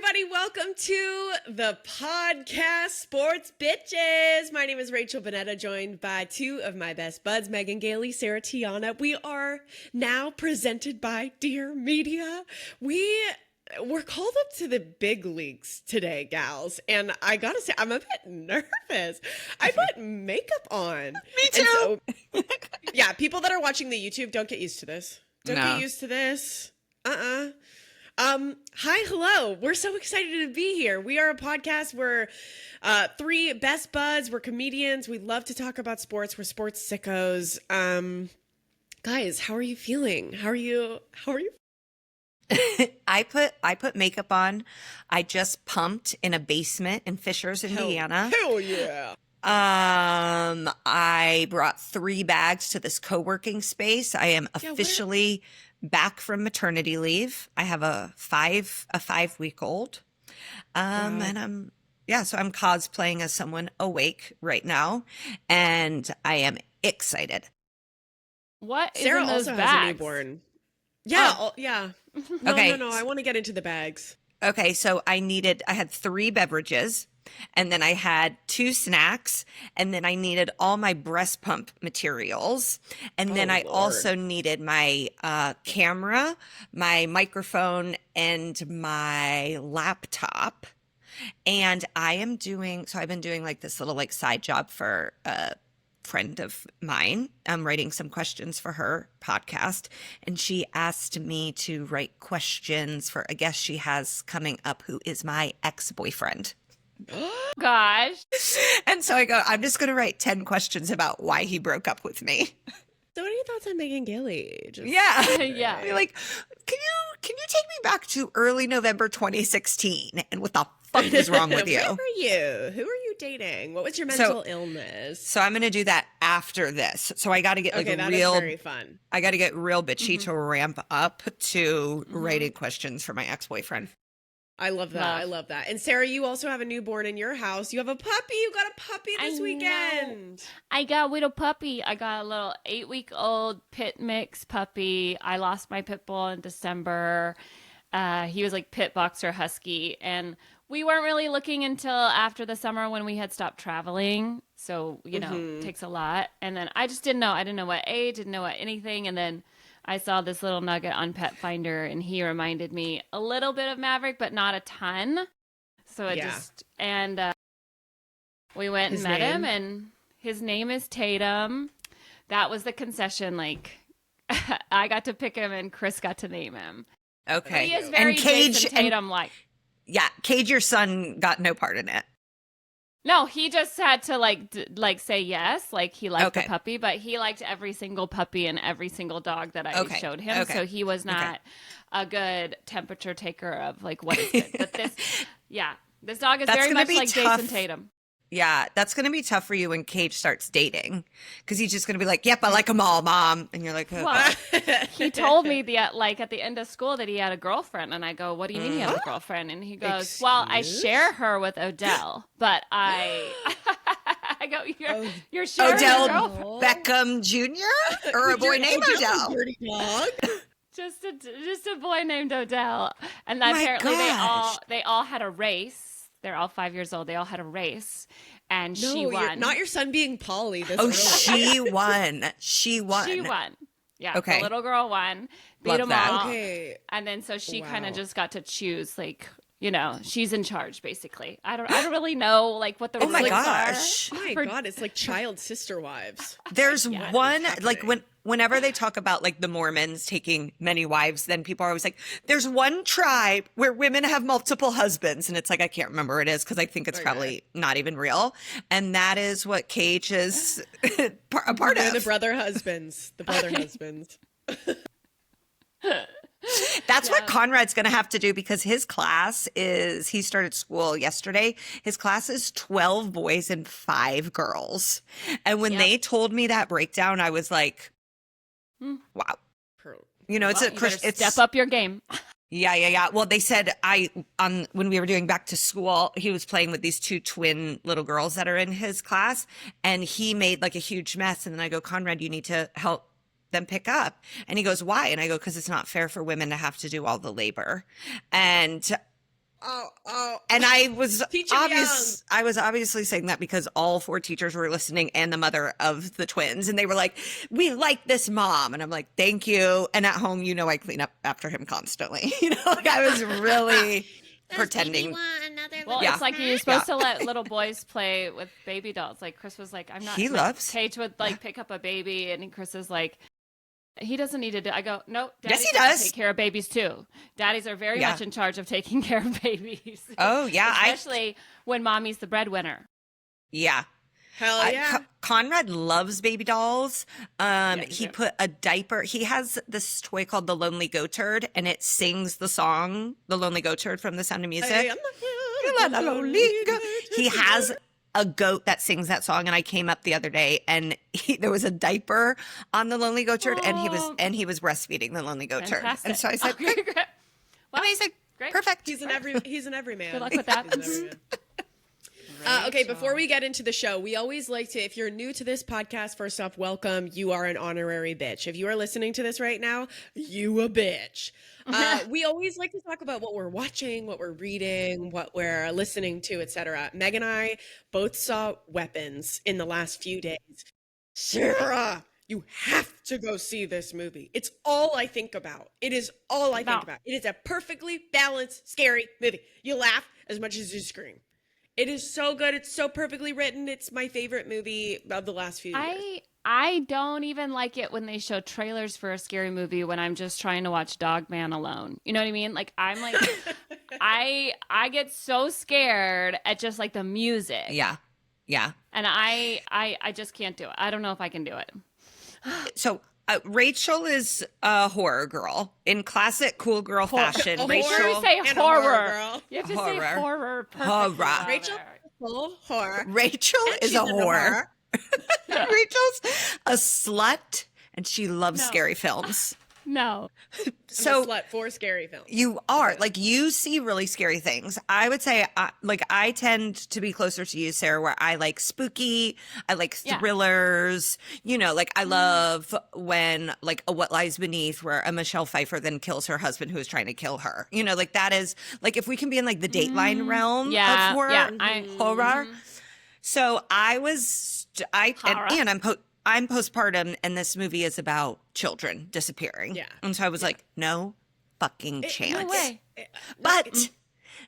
everybody. Welcome to the podcast Sports Bitches. My name is Rachel Bonetta, joined by two of my best buds, Megan Gailey, Sarah Tiana. We are now presented by Dear Media. We're called up to the big leagues today, gals. And I gotta say, I'm a bit nervous. I put makeup on. Me too. So, yeah, people that are watching the YouTube, don't get used to this. Don't get used to this. Hi, hello. We're so excited to be here. We are a podcast. We're three best buds. We're comedians. We love to talk about sports. We're sports sickos. Guys, how are you feeling? How are you? I put makeup on. I just pumped in a basement in Fishers, Indiana. Hell yeah. I brought 3 bags to this co-working space. I am officially back from maternity leave. I have a 5-week-old. And I'm cosplaying as someone awake right now, and I am excited. What is Sarah in those also bags? has a newborn. Yeah, yeah. No, Okay. no. I want to get into the bags. Okay, so I had 3 beverages, and then I had 2 snacks, and then I needed all my breast pump materials, and then I Lord. also needed my camera, my microphone, and my laptop. And I've been doing like this little like side job for a friend of mine. I'm writing some questions for her podcast, and she asked me to write questions for a guest she has coming up who is my ex-boyfriend. Gosh. And so I go, I'm just going to write 10 questions about why he broke up with me. So what are your thoughts on Megan Gailey? Yeah. Yeah. You're like, can you take me back to early November 2016? And what the fuck is wrong with you? Where were you? Who are you dating? What was your mental illness? So I'm going to do that after this. So I got to get that is very fun. I got to get real bitchy to ramp up to writing questions for my ex-boyfriend. I love that. I love that. And Sarah, you also have a newborn in your house. You have a puppy. You got a puppy this weekend. I got a little puppy. I got a little 8-week-old pit mix puppy. I lost my pit bull in December. He was like pit boxer husky, and we weren't really looking until after the summer when we had stopped traveling. So, it takes a lot. And then I just didn't know. I didn't know what age, didn't know what anything. And then I saw this little nugget on Pet Finder, and he reminded me a little bit of Maverick, but not a ton. So we went and met him, and his name is Tatum. That was the concession. Like, I got to pick him, and Chris got to name him. Okay. He is very Jason Tatum like. Yeah, Cage, your son, got no part in it. No, he just had to say yes. Like, he liked the puppy, but he liked every single puppy and every single dog that I showed him. So he was not a good temperature taker of like what is good. But this dog is very much like tough. Jason Tatum. Yeah, that's going to be tough for you when Cage starts dating, because he's just going to be like, "Yep, I like them all, Mom," and you're like, "Oh." Well, he told me at the end of school that he had a girlfriend, and I go, "What do you mean you have a girlfriend?" And he goes, "Well, I share her with Odell, but I." I go, "You're sharing Odell a girlfriend? Beckham Jr. or a boy named Odell?" Dirty dog. Just a boy named Odell, and My apparently gosh. they all had a race. They're all 5 years old. They all had a race, and she won. Not your son being Polly. She won. She won. She won. Yeah. Okay. The little girl won. Beat Love them that. all. Okay. And then so she kind Wow. of just got to choose, like, she's in charge basically. I don't really know like what the rules my are. gosh. Oh my God, it's like child sister wives. There's Yeah, one, it's like happening. whenever they talk about like the Mormons taking many wives, then people are always like, there's one tribe where women have multiple husbands. And it's like, I can't remember what it is, because I think it's probably not even real. And that is what Cage is a part They're of. the brother husbands. The brother husbands. That's what Conrad's going to have to do, because his class he started school yesterday. His class is 12 boys and 5 girls. And when they told me that breakdown, I was like, wow. It's it's step up your game. Yeah. Well, they said when we were doing back to school, he was playing with these 2 twin little girls that are in his class, and he made like a huge mess. And then I go, Conrad, you need to help them pick up. And he goes, why? And I go, because it's not fair for women to have to do all the labor. And And I was Teach 'em young. I was obviously saying that because all 4 teachers were listening and the mother of the twins. And they were like, we like this mom. And I'm like, thank you. And at home, I clean up after him constantly. Like I was really pretending. Well, Yeah. it's like you're supposed to let little boys play with baby dolls. Like Chris was like, I'm not. He loves. Paige would like pick up a baby, and Chris is like, he doesn't need to do. I go, no. Yes, he does does. take care of babies too. Daddies are very much in charge of taking care of babies. Oh yeah, especially when mommy's the breadwinner. Yeah. Hell yeah. Conrad loves baby dolls. He too. put a diaper. He has this toy called the Lonely Goat Turd, and it sings the song "The Lonely Goat Turd" from The Sound of Music. Hey, I'm the Lonely goat. He has a goat that sings that song, and I came up the other day, and there was a diaper on the Lonely Goat Turd, and he was breastfeeding the Lonely Goat Turd. Fantastic. And so I said, Well, amazing, great. perfect. He's an everyman. Good luck with that. He's an everyman. Okay, before we get into the show, we always like to, if you're new to this podcast, first off, welcome. You are an honorary bitch. If you are listening to this right now, you a bitch. We always like to talk about what we're watching, what we're reading, what we're listening to, etc. Meg and I both saw Weapons in the last few days. Sarah, you have to go see this movie. It's all I think about. It is all I think about. It is a perfectly balanced, scary movie. You laugh as much as you scream. It is so good. It's so perfectly written. It's my favorite movie of the last few years. I don't even like it when they show trailers for a scary movie when I'm just trying to watch Dog Man alone. You know what I mean? Like I'm like I get so scared at just like the music. Yeah. And I just can't do it. I don't know if I can do it. So Rachel is a horror girl in classic cool girl fashion. Rachel, You say and a horror. horror girl. You have to Horror. say horror. Perfect. Horror. Rachel is full horror. Rachel And is she's a into whore. Rachel's a slut, and she loves No. scary films. No. So I'm a slut for scary films. you are like you see really scary things. I would say, I tend to be closer to you, Sarah, where I like spooky. I like thrillers. Like I love when like a What Lies Beneath, where a Michelle Pfeiffer then kills her husband who is trying to kill her. Like that is like if we can be in like the Dateline realm of horror. Horror. So I'm postpartum, and this movie is about children disappearing. Yeah. And so I was like, no fucking chance. No way. But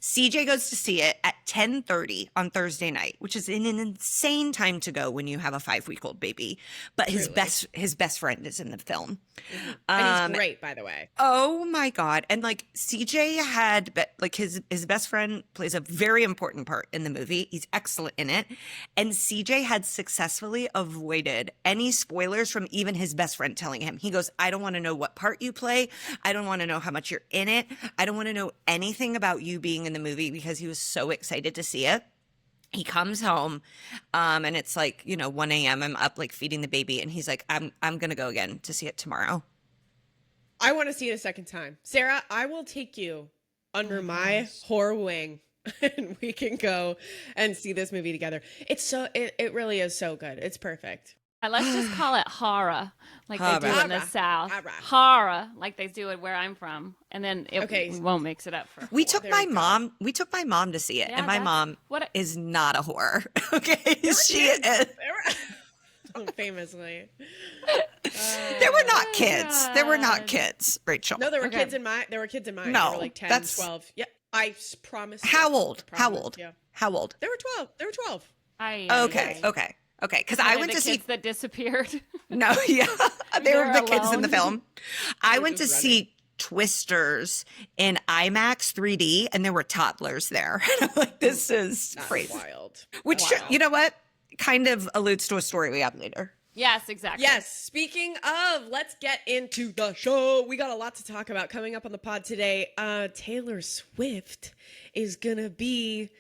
CJ goes to see it at 10:30 on Thursday night, which is an insane time to go when you have a 5-week-old baby. But his best friend is in the film. And he's great, by the way. Oh my God. And like CJ had like his best friend plays a very important part in the movie. He's excellent in it. And CJ had successfully avoided any spoilers from even his best friend telling him. He goes, I don't want to know what part you play. I don't want to know how much you're in it. I don't want to know anything about you being in the movie, because he was so excited to see it. He comes home, and it's like, 1 a.m. I'm up like feeding the baby, and he's like, I'm going to go again to see it tomorrow. I want to see it a second time. Sarah, I will take you under my horror wing and we can go and see this movie together. It really is so good. It's perfect. Let's just call it horror, like they do in the Horror. South. Horror. Horror, like they do it where I'm from, and then we won't mix it up for. We took there my you go. mom. We took my mom to see it, Yeah, and my that's- mom what is not a whore. Okay, she is. Famously. There were not kids. There were not kids, Rachel. No, there were Okay. kids in mine. There were kids in mine. No, They were like 10, that's- 12. Yeah, I promise. How old? How Promise, old? Yeah. How old? They were 12. They were 12. Okay. Because I went to see. kids that disappeared. No, yeah, they were They're the kids in the alone. film. I They're went to just see Twisters in IMAX 3D, and there were toddlers there. And I'm like, this is That's crazy. wild. Which, Wild. you know what? Kind of alludes to a story we have later. Yes, exactly. Yes. Speaking of, let's get into the show. We got a lot to talk about coming up on the pod today. Taylor Swift is gonna be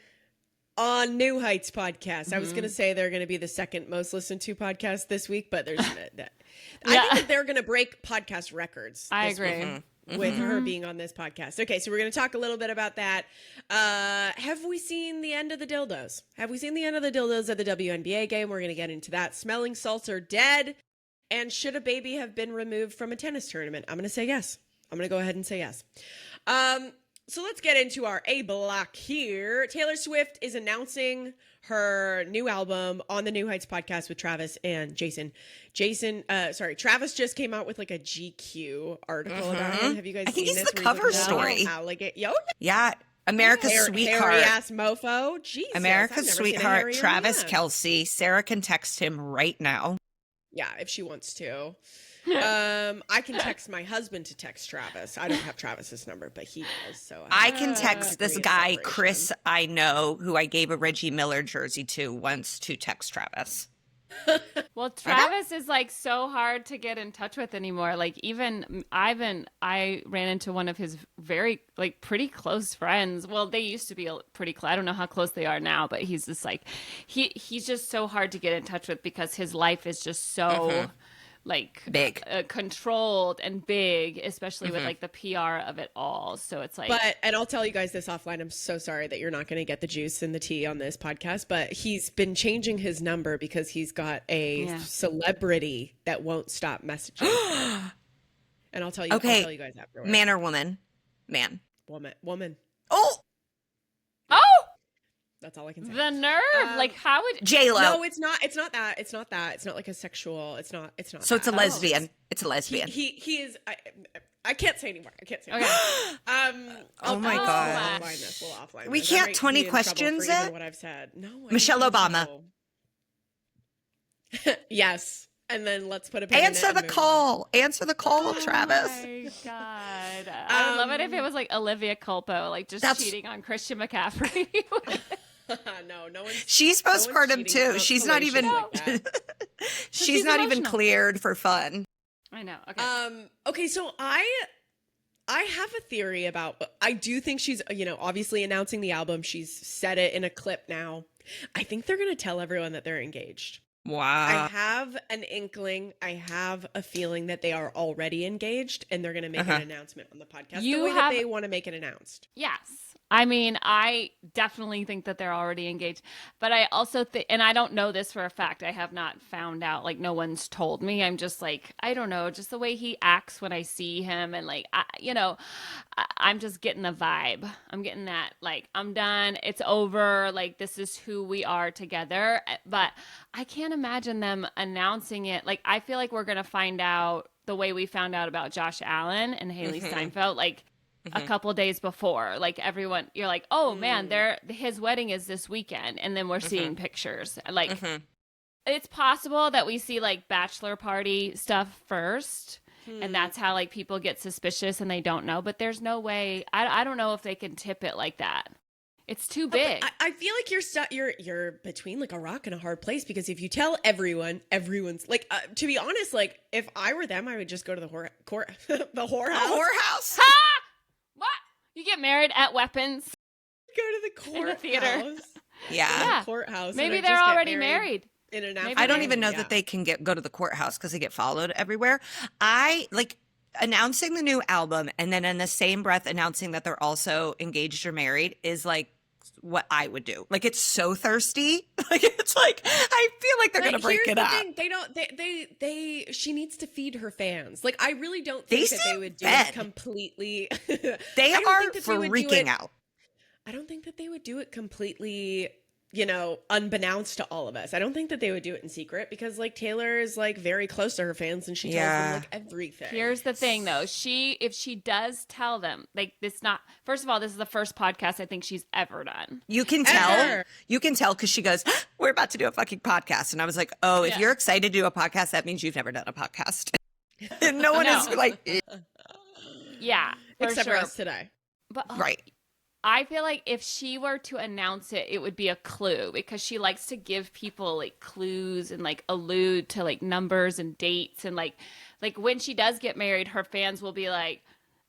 on New Heights podcast. I was gonna say they're gonna be the second most listened to podcast this week, but there's I think that they're gonna break podcast records. I this agree. week with her being on this podcast. Okay, so we're gonna talk a little bit about that. Have we seen the end of the dildos? Have we seen the end of the dildos at the WNBA game? We're gonna get into that. Smelling salts are dead. And should a baby have been removed from a tennis tournament? I'm gonna say yes. I'm gonna go ahead and say yes. So let's get into our A block here. Taylor Swift is announcing her new album on the New Heights podcast with Travis and Jason. Travis just came out with like a GQ article about him. Have you guys I think seen he's this? the where cover he's like, story. Yeah. America's sweetheart. Hairy ass mofo. Jesus, America's sweetheart, hairier Travis man. Kelce. Sarah can text him right now. Yeah, if she wants to. I can text my husband to text Travis. I don't have Travis's number, but he does. So I can text this degree of guy, separation. Chris, I know, who I gave a Reggie Miller jersey to once to text Travis. Well, Travis is like so hard to get in touch with anymore. Like even I ran into one of his very like pretty close friends. Well, they used to be pretty close. I don't know how close they are now, but he's just like he's just so hard to get in touch with because his life is just so like Big. Controlled and big, especially with like the PR of it all. So it's like, and I'll tell you guys this offline. I'm so sorry that you're not going to get the juice and the tea on this podcast, but he's been changing his number because he's got a celebrity that won't stop messaging him. And I'll tell you guys afterwards. Man or woman? Man. Woman. Oh! That's all I can say. the nerve. Like how would J-Lo. No, it's not that. It's not that. It's not like a sexual. It's not. So it's a that. lesbian. It's a lesbian. He is. I can't say anymore. I can't say. Okay. Oh my God. We'll offline We this. can't I might 20 be in trouble questions for even it? what I've said. No. Michelle Obama. Yes. And then let's put a pin in Answer it the and move call. Answer the call, Travis. Oh my God. I would love it if it was like Olivia Culpo, like just cheating on Christian McCaffrey. on. No one's. She's no one's postpartum cheating. too. She's not even. Like that. She's not even emotional. cleared for fun. I know. Okay. Okay, so I have a theory about. I do think she's, obviously announcing the album. She's said it in a clip now. I think they're gonna tell everyone that they're engaged. I Wow. have an inkling. I have a feeling that they are already engaged, and they're gonna make an announcement on the podcast the way that they want to make it announced. Yes. I mean, I definitely think that they're already engaged, but I also think, and I don't know this for a fact. I have not found out, like no one's told me. I'm just like, I don't know, just the way he acts when I see him. And like, I'm just getting the vibe. I'm getting that, like, I'm done. It's over. Like, this is who we are together. But I can't imagine them announcing it. Like, I feel like we're going to find out the way we found out about Josh Allen and Haley Steinfeld, like, a couple days before, like everyone, you're like, oh man, his wedding is this weekend, and then we're seeing pictures. Like, it's possible that we see like bachelor party stuff first, and that's how like people get suspicious and they don't know. But there's no way. I don't know if they can tip it like that. It's too big. I feel like you're between like a rock and a hard place, because if you tell everyone, everyone's like, to be honest, like if I were them, I would just go to the whorehouse. Whorehouse. What? You get married at Weapons? Go to the courthouse. In the theater. Yeah. The courthouse. Maybe and I they're just get already married. In an Maybe I don't they- even know that they can go to the courthouse because they get followed everywhere. I like announcing the new album and then in the same breath announcing that they're also engaged or married is like what I would do. Like, it's so thirsty. Like, it's like, I feel like they're going to break here's it the up. thing. They don't, she needs to feed her fans. Like, I really don't think that seem they would do fed. it completely. They I don't are think that they would do freaking it- out. I don't think that they would do it completely, unbeknownst to all of us. I don't think that they would do it in secret, because like Taylor is like very close to her fans and she tells them like everything. Here's the thing though. If she does tell them, like, first of all, this is the first podcast I think she's ever done. You can tell. Ever. You can tell because she goes, we're about to do a fucking podcast. And I was like, oh, if you're excited to do a podcast, that means you've never done a podcast. And no one is like, Yeah, for Except sure. for us today. But right. I feel like if she were to announce it, it would be a clue, because she likes to give people like clues and like allude to like numbers and dates, and like when she does get married, her fans will be like,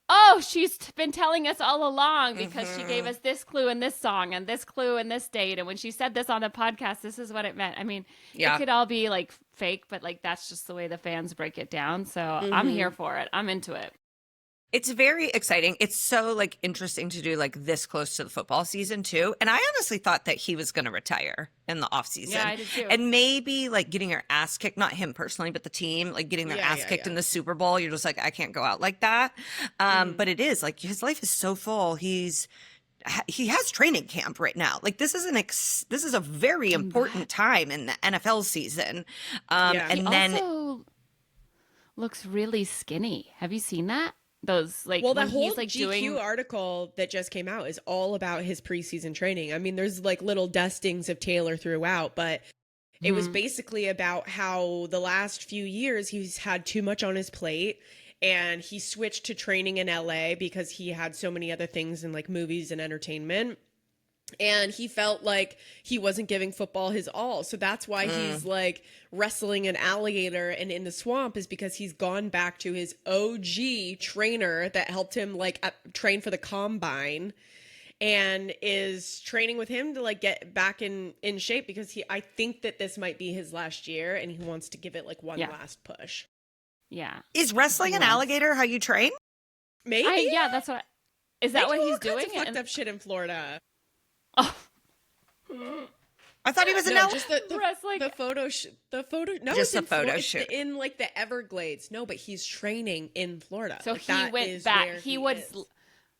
oh, she's been telling us all along, because she gave us this clue in this song and this clue in this date, and when she said this on the podcast, this is what it meant. I mean, it could all be like fake, but like that's just the way the fans break it down. So I'm here for it. I'm into it. It's very exciting. It's so like interesting to do like this close to the football season too. And I honestly thought that he was going to retire in the off season. Yeah, I did too. And maybe like getting your ass kicked, not him personally, but the team, like getting their ass kicked in the Super Bowl. You're just like, I can't go out like that. But it is like his life is so full. He has training camp right now. Like this is a very important time in the NFL season. And he then also looks really skinny. Have you seen that? Those like well, the when whole he's like GQ article that just came out is all about his preseason training. I mean, there's like little dustings of Taylor throughout, but it was basically about how the last few years he's had too much on his plate. And he switched to training in LA because he had so many other things in like movies and entertainment. And he felt like he wasn't giving football his all. So that's why he's like wrestling an alligator and in the swamp, is because he's gone back to his OG trainer that helped him like train for the combine, and is training with him to like get back in shape, because I think that this might be his last year and he wants to give it like one last push. Yeah. is wrestling an alligator how you train? Maybe. Yeah, that's what. Is that They what do he's all kinds doing? of fucked up shit in Florida. Oh, I thought he was an No, alligator. just the wrestling. the photo. No, Just it's in the photo Florida. shoot. It's in like the Everglades. No, but he's training in Florida. So Like, he that went is back. where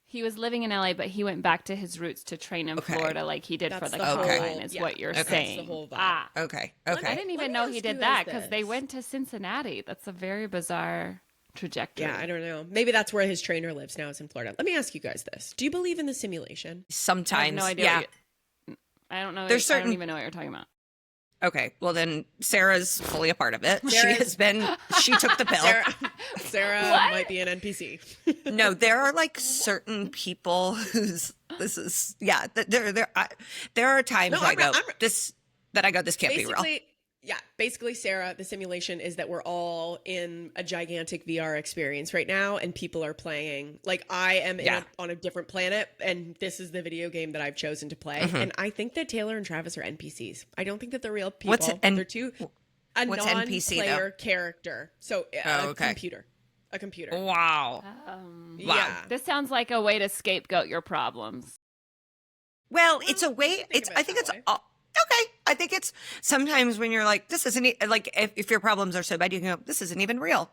He was living in LA, but he went back to his roots to train in Florida, like he did for That's the the whole- combine. Is yeah, what you're that's saying? the whole vibe. Ah, Okay. I Okay. didn't Let even me know ask he you did guys that because they this. went to Cincinnati. That's a very bizarre trajectory. Yeah, I don't know. Maybe that's where his trainer lives now, is in Florida. Let me ask you guys this: do you believe in the simulation? I Sometimes. have no idea. Yeah. I don't know. There's I certain- don't even know what you're talking about. Okay. Well, then Sarah's fully a part of it. Sarah's- She took the pill. Sarah What? might be an NPC. No, there are like certain people whose there are times No, where I I'm go, I'm- this can't be real. Basically, Sarah, the simulation is that we're all in a gigantic VR experience right now, and people are playing. Like, I am on a different planet, and this is the video game that I've chosen to play. And I think that Taylor and Travis are NPCs. I don't think that they're real people. What's they're two a what's NPC, though? non-player character. So okay. a computer. Wow. Yeah. This sounds like a way to scapegoat your problems. Well, it's a way. I think it's okay. I think it's sometimes when you're like, this isn't like if your problems are so bad, you can go, this isn't even real.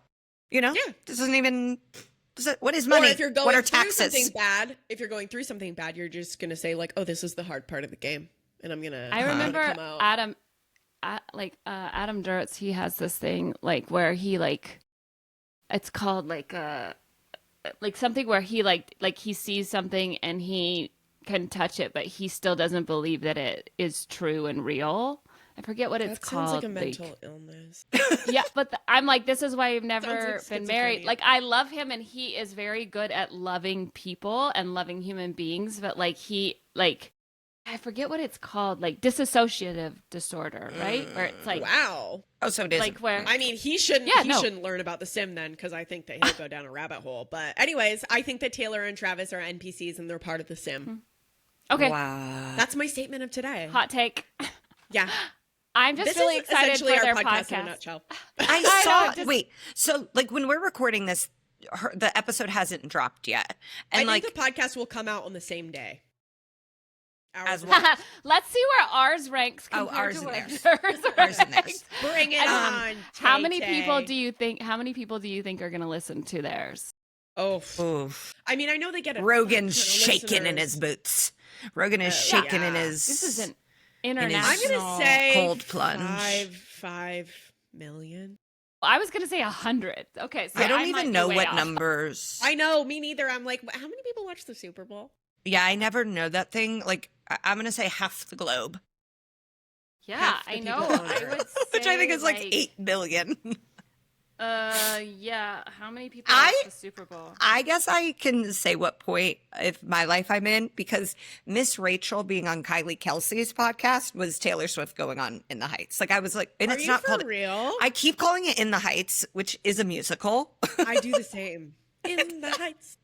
You know, this isn't even. What is money? Or if you're going what are through taxes? something bad, you're just gonna say like, "Oh, this is the hard part of the game," and I'm gonna. I remember come out. Adam Duritz. He has this thing like where he like, it's called like something where he like he sees something and he can touch it, but he still doesn't believe that it is true and real. I forget what it's called. Sounds like a mental illness. Yeah, but I'm like, this is why I've never Sounds like been married. schizophrenia. Like, I love him, and he is very good at loving people and loving human beings. But like, I forget what it's called, like dissociative disorder, right? Where it's like, Wow. Oh, so it is. like where I mean, he shouldn't. Yeah, he no. shouldn't learn about the sim then, because I think that he'll go down a rabbit hole. But anyways, I think that Taylor and Travis are NPCs and they're part of the sim. okay, Wow. That's my statement of today. hot take. Yeah. I'm just This really is excited for essentially their our podcast in a podcast. nutshell. I know, saw. just- Wait. So, like, when we're recording this, the episode hasn't dropped yet, and I like, think the podcast will come out on the same day. As well. Let's see where ours ranks Oh, compared ours to and where theirs. theirs Ours and theirs. ranks. Bring it on. How many Tay-Tay. people do you think? How many people do you think are going to listen to theirs? Oh, oof. I mean, I know they get a Rogan's ton of shaking in listeners. his boots. Rogan is shaking in yeah. his. This is an his- international. I'm gonna say cold plunge. 5 million. I was going to say 100. Okay, so I don't might even be know way what off. numbers. I know, me neither. I'm like, how many people watch the Super Bowl? Yeah, I never know that thing. Like, I'm gonna say half the globe, Yeah, half the I people know. on I Earth. would say which I think is like 8 billion. Yeah. How many people I- watch the Super Bowl? I guess I can say what point of my life I'm in, because Miss Rachel being on Kylie Kelsey's podcast was Taylor Swift going on In the Heights. Like, I was like, and Are it's you not for called. real? I keep calling it In the Heights, which is a musical. I do the same. In the Heights.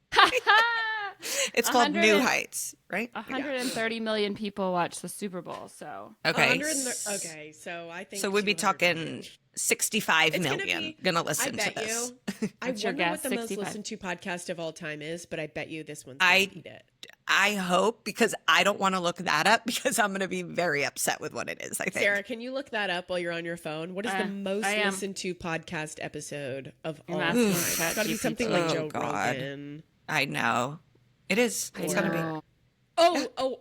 It's called 100 New and- Heights, right? 130 million people watch the Super Bowl, so Okay. Okay, so I think So we'd be 200 talking million. 65 It's million gonna I listen to bet this. you. I What's your wonder what guess? the most 65. listened to podcast of all time is, but I bet you this one's gonna I beat it. I hope, because I don't want to look that up because I'm going to be very upset with what it is, I think. Sarah, can you look that up while you're on your phone? What is the most I am. listened to podcast episode of I'm all asking time? It's got to be ChatGPT. something like Oh, Joe God. Rogan. I know. It is. It's going to be. know.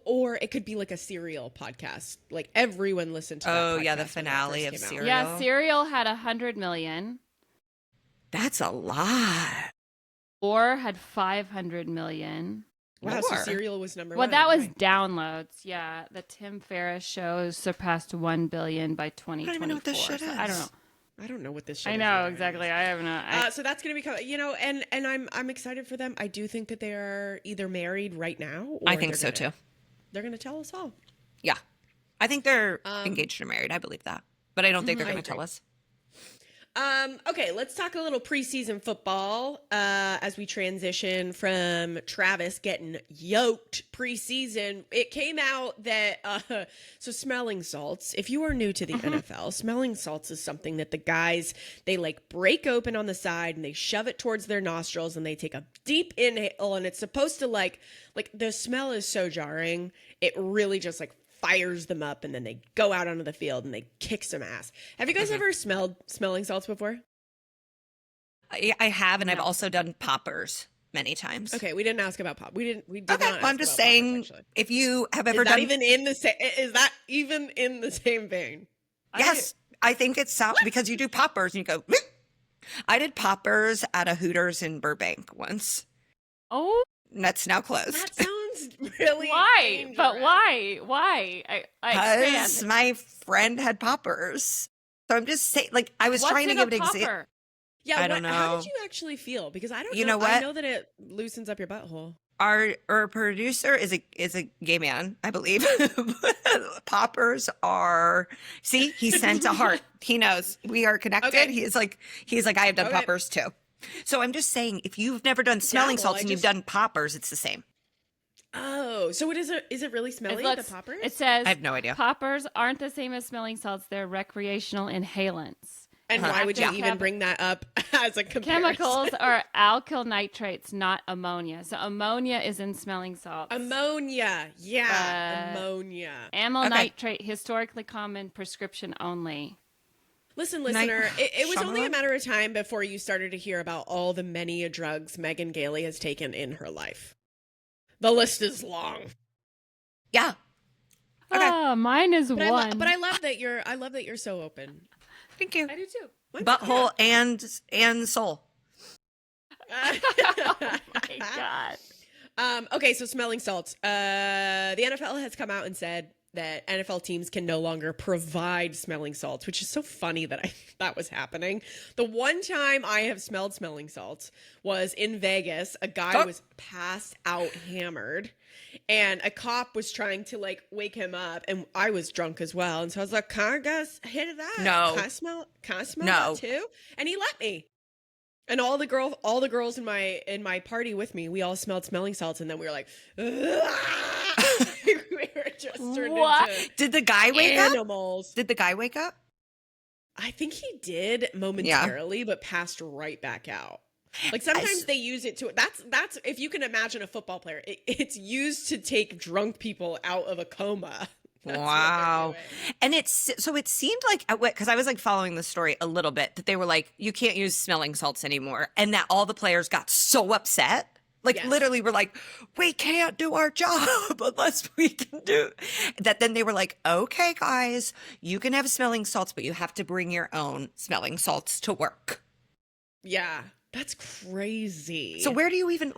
Or it could be like a Serial podcast. Like everyone listened to that Oh, podcast yeah, the when it finale first of came out. Serial. Yeah, Serial had 100 million. That's a lot. Or had 500 million. Wow, so More. Serial was number Well, one. that was right. downloads. Yeah, the Tim Ferriss show surpassed 1 billion by 2024. I don't even know what this shit so is. I don't know. I don't know what this shit I is know either. exactly. I have no. So that's gonna be coming, and I'm excited for them. I do think that they are either married right now. Or I think they're so, gonna- too. They're gonna tell us all. Yeah. I think they're engaged or married. I believe that. But I don't think they're I going to tell agree. us. Okay, let's talk a little preseason football as we transition from Travis getting yoked preseason. It came out that so smelling salts. If you are new to the NFL, smelling salts is something that the guys, they like break open on the side and they shove it towards their nostrils and they take a deep inhale, and it's supposed to like the smell is so jarring. It really just like fires them up, and then they go out onto the field and they kick some ass. Have you guys ever smelled smelling salts before? I have, and I've also done poppers many times. Okay, we didn't ask about pop. We did Okay, not. well, ask I'm just about poppers, saying, actually. if you have ever Is that done, even in the same? Is that even in the same vein? yes, I think it's because you do poppers and you go. "Bloop." I did poppers at a Hooters in Burbank once. Oh, That's now closed. That sounds really why? But dangerous. why? Why? I Because expand. my friend had poppers. So I'm just saying, like, I was What's trying to in give a an example. popper? Yeah, I don't How know. did you actually feel? Because I don't. You know I what? know that it loosens up your butthole. Our producer is a gay man, I believe. Poppers are. See, he sent a heart. He knows we are connected. Okay. He's like I have done Okay. poppers too. So I'm just saying, if you've never done smelling Dabble, salts I and you've just- done poppers, it's the same. Oh, so it is. Is it really smelly? It looks- the poppers? It says I have no idea. poppers aren't the same as smelling salts. They're recreational inhalants. and why would you After even chem- bring that up as a comparison? Chemicals are alkyl nitrates, not ammonia. So ammonia is in smelling salts. Ammonia. Yeah, But- ammonia. Amyl Okay. nitrate, historically common, prescription only. Listen, listener, it was only a Shyamalan? matter of time before you started to hear about all the many drugs Megan Gailey has taken in her life. The list is long. Yeah. Okay. Oh, mine is But one. I love that you're so open. Thank you. I do too. Butthole and soul. oh my god. Okay, so smelling salts. The NFL has come out and said that NFL teams can no longer provide smelling salts, which is so funny that that was happening. The one time I have smelled smelling salts was in Vegas. A guy Oh. was passed out hammered, and a cop was trying to like wake him up, and I was drunk as well. And so I was like, "Can I guys hit that? No. Can I smell No. that too?" And he let me. And all the girls in my party with me, we all smelled smelling salts, and then we were like, we were just turned What? into Did the guy wake up? animals. Did the guy wake up? I think he did momentarily, but passed right back out. Like sometimes they use it to that's if you can imagine a football player, it's used to take drunk people out of a coma. That's what they're Wow. doing. And it seemed like, because I was like following the story a little bit, that they were like, you can't use smelling salts anymore. And that all the players got so upset. Like Yes. literally were like, we can't do our job unless we can do that. Then they were like, okay, guys, you can have smelling salts, but you have to bring your own smelling salts to work. Yeah, that's crazy. So where do you even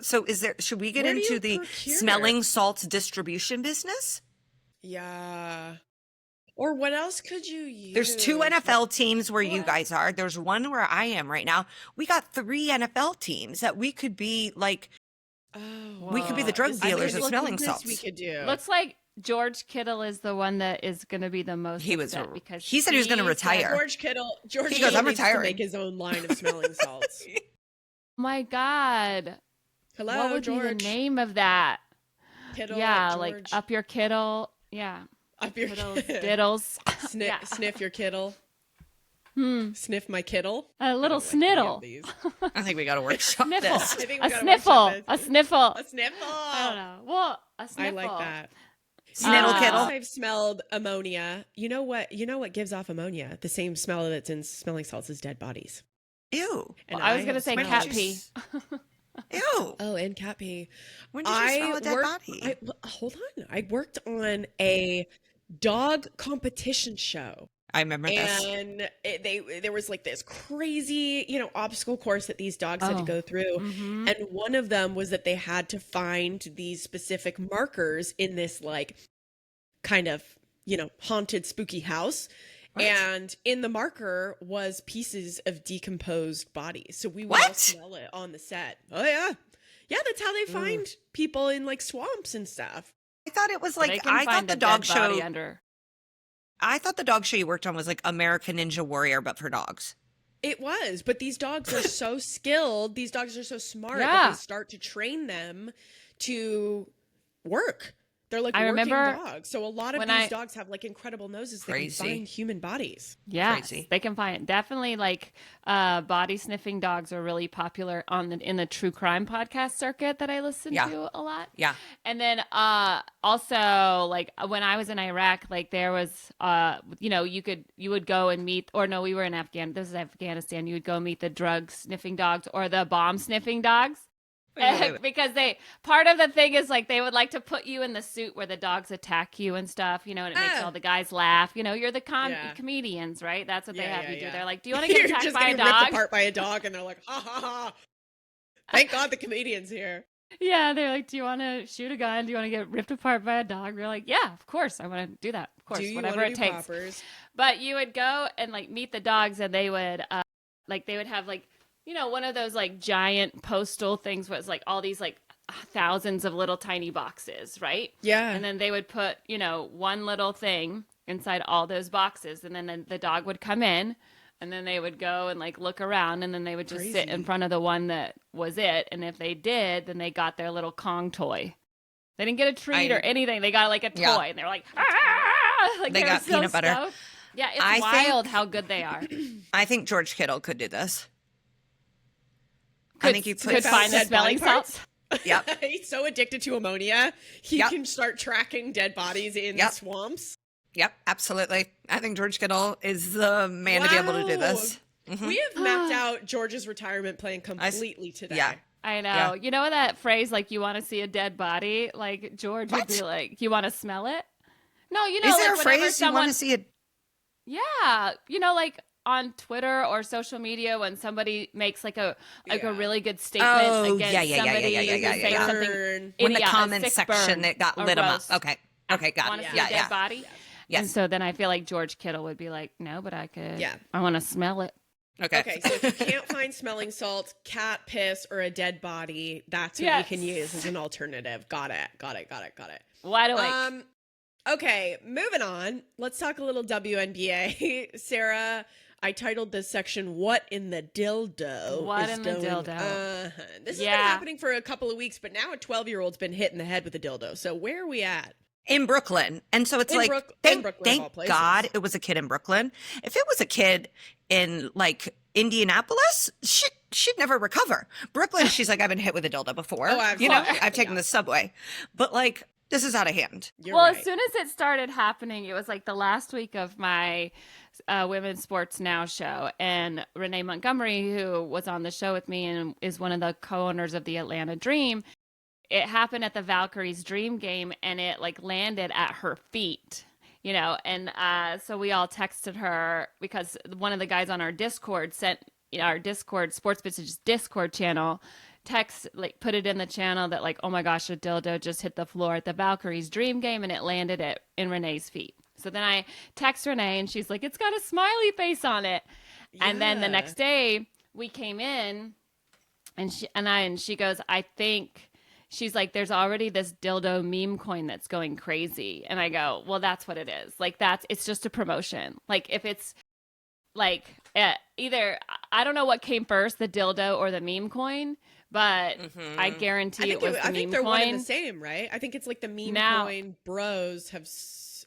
should we get Where do into you the procure? smelling salts distribution business? Yeah. Or what else could you use? There's 2 NFL teams where you What? guys are. There's one where I am right now. We got 3 NFL teams that we could be like, Oh, we could be the drug Is- dealers there's of smelling goodness salts. We could do. Looks like George Kittle is the one that is going to be the most He was upset because he said he was going to retire. George Kittle. George He Kittle goes, "I'm needs to retiring." make his own line of smelling salts. My God. Hello, what would George. be the name of that? Kittle, Yeah, George. like up your kittle. Yeah. Up your Kiddles, diddles. Yeah. Sniff your kittle. Sniff my kittle. A little I don't like any of sniddle. these. I think we got to workshop Sniffle. this. I think we A gotta sniffle. workshop A this. sniffle. A sniffle. I don't know. Well, a sniffle. I like that. Sniddle kittle. I've smelled ammonia. You know what? You know what gives off ammonia? The same smell that's in smelling salts as dead bodies. Ew. And I was going to have say smelled- cat pee. Ew. Oh, and cat pee. When did you smell a dead body? Hold on. I worked on a dog competition show. I remember this. And there was like this crazy, obstacle course that these dogs had to Oh. go through. Mm-hmm. And one of them was that they had to find these specific markers in this like kind of, haunted, spooky house. What? And in the marker was pieces of decomposed bodies. So we would all What? smell it on the set. Oh yeah. Yeah, that's how they find people in like swamps and stuff. I thought it was They like, can I thought find the a dog dead body show. under. I thought the dog show you worked on was like American Ninja Warrior, but for dogs. It was, but these dogs are so skilled. These dogs are so smart that Yeah. they start to train them to work. They're like I working remember dogs. So a lot of when these I- dogs have like incredible noses that Crazy. can find human bodies. Yes, Crazy. they can find definitely like body sniffing dogs are really popular in the true crime podcast circuit that I listen Yeah. to a lot. Yeah. And then also like when I was in Iraq, like there was you would go and meet, or no, we were in This is Afghanistan. You would go meet the drug sniffing dogs or the bomb sniffing dogs. Wait. Because part of the thing is like they would like to put you in the suit where the dogs attack you and stuff, and it makes Ah. all the guys laugh. You're the Yeah. comedians, right? That's what they Yeah, have yeah, you do. yeah. They're like, "Do you want to get You're attacked just by a getting ripped dog?" apart by a dog, and they're like, ha ha ha. Thank God the comedian's here. Yeah, they're like, "Do you want to shoot a gun? Do you want to get ripped apart by a dog?" We're like, "Yeah, of course, I want to do that. Of course, Do you whatever wanna it do takes." poppers? But you would go and like meet the dogs, and they would have like one of those like giant postal things where it's like all these like thousands of little tiny boxes, right? Yeah. And then they would put, one little thing inside all those boxes. And then the dog would come in, and then they would go and like look around, and then they would just sit in Crazy. front of the one that was it. And if they did, then they got their little Kong toy. They didn't get a treat or anything. They got like a toy, Yeah. and they're like, "Ah!" Like They were got so peanut butter. stoked. Yeah, it's I wild think- how good they are. I think George Kittle could do this. I Could, think you could put find the dead body smelling parts? salts. Yep. He's so addicted to ammonia, he Yep. can start tracking dead bodies in Yep. swamps. Yep, absolutely. I think George Kittle is the man to be able to do this. Mhm. We have mapped out George's retirement plan completely today. yeah. I know. Yeah. You know that phrase, like, you want to see a dead body? Like, George would What? be like, you want to smell it? No, Is there like, a whenever phrase you want to see it? Yeah. Like on Twitter or social media when somebody makes like a Yeah. really good statement Oh, against yeah, somebody who say yeah. something. Burn. In the Yeah, a comment sick section burn, that got a lit him up. roast. Okay. Okay, got Want it. to see Yeah, a dead yeah. body? Yes. And so then I feel like George Kittle would be like, no, but I could. Yeah. I want to smell it. Okay. Okay, so if you can't find smelling salts, cat piss, or a dead body, that's what Yes. you can use as an alternative. Got it. Wide awake. Okay, moving on. Let's talk a little WNBA. Sarah, I titled this section, What in the Dildo? What is in the going-" dildo? This has been Yeah. happening for a couple of weeks, but now a 12-year-old's been hit in the head with a dildo. So where are we at? In Brooklyn. And so it's In like, in thank, Brooklyn, of all thank places. God it was a kid in Brooklyn. If it was a kid in like Indianapolis, she'd never recover. Brooklyn, she's like, I've been hit with a dildo before. Oh, You know, absolutely. I've taken Yeah. the subway. But like, this is out of hand. You're Well, right. as soon as it started happening, it was like the last week of my Women's Sports Now show. And Renee Montgomery, who was on the show with me and is one of the co-owners of the Atlanta Dream, it happened at the Valkyries Dream game, and it like landed at her feet. And so we all texted her because one of the guys on our Discord sent our Discord, Sports Bitches Discord channel, put it in the channel that like, oh my gosh, a dildo just hit the floor at the Valkyries Dream game, and it landed in Renee's feet. So then I text Renee, and she's like, it's got a smiley face on it. And then the Yeah. next day we came in, and she goes, I think. She's like, there's already this dildo meme coin that's going crazy. And I go, well, that's what it is. Like, it's just a promotion. Like, if it's like either, I don't know what came first, the dildo or the meme coin, but I Mhm. guarantee it was the I think meme they're one and coin. the same, right? I think it's like the meme Now- coin bros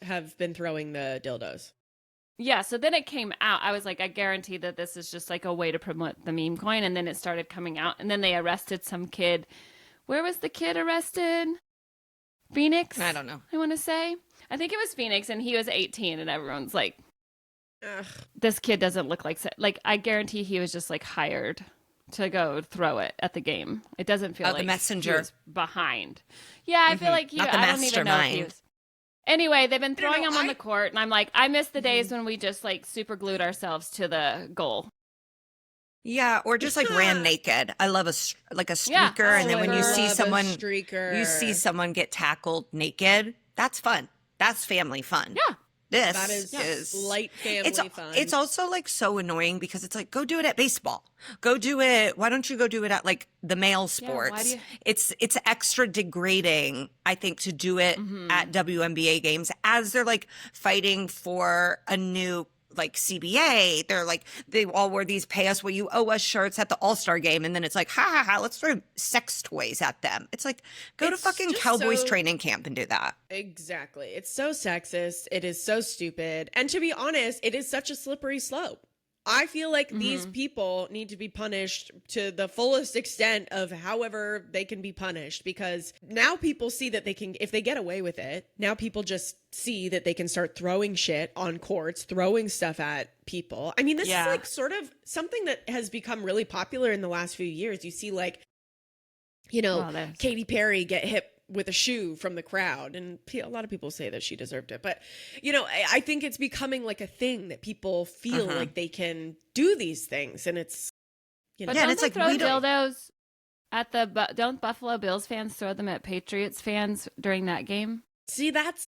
have been throwing the dildos. Yeah, so then it came out. I was like, I guarantee that this is just like a way to promote the meme coin. And then it started coming out. And then they arrested some kid. Where was the kid arrested? Phoenix? I don't know. I want to say. I think it was Phoenix, and he was 18, and everyone's like, Ugh. this kid doesn't look like I guarantee he was just like hired to go throw it at the game. It doesn't feel Oh, like the messenger. he was behind. Yeah, I feel like he. Not the I don't even know if he mastermind. was. Anyway, they've been throwing know, him on the court, and I'm like, I miss the days when we just like super glued ourselves to the goal. Yeah, or just like ran naked. I love like a streaker, Yeah. and then when you see Love a someone, streaker. you see someone get tackled naked. That's fun. That's family fun. Yeah. This That is light family fun. It's also like so annoying because it's like, go do it at baseball. Go do it. Why don't you go do it at like the male Yeah, why sports? do you- It's extra degrading, I think, to do it at WNBA games as they're like fighting for a new like CBA. They're like, they all wear these pay us what you owe us shirts at the All-Star game. And then it's like, ha ha ha, let's throw sex toys at them. It's like, go to It's fucking just Cowboys so- training camp and do that. Exactly. It's so sexist. It is so stupid. And to be honest, it is such a slippery slope. I feel like these people need to be punished to the fullest extent of however they can be punished, because now people see that they can, if they get away with it, now people just see that they can start throwing shit on courts, throwing stuff at people. I mean, this Yeah. is like sort of something that has become really popular in the last few years. You see like, Well, there's- Katy Perry get hit with a shoe from the crowd, and a lot of people say that she deserved it, but I think it's becoming like a thing that people feel like they can do these things, and it's But Yeah, and don't it's they like, throw we don't- dildos at the don't Buffalo Bills fans throw them at Patriots fans during that game? see, that's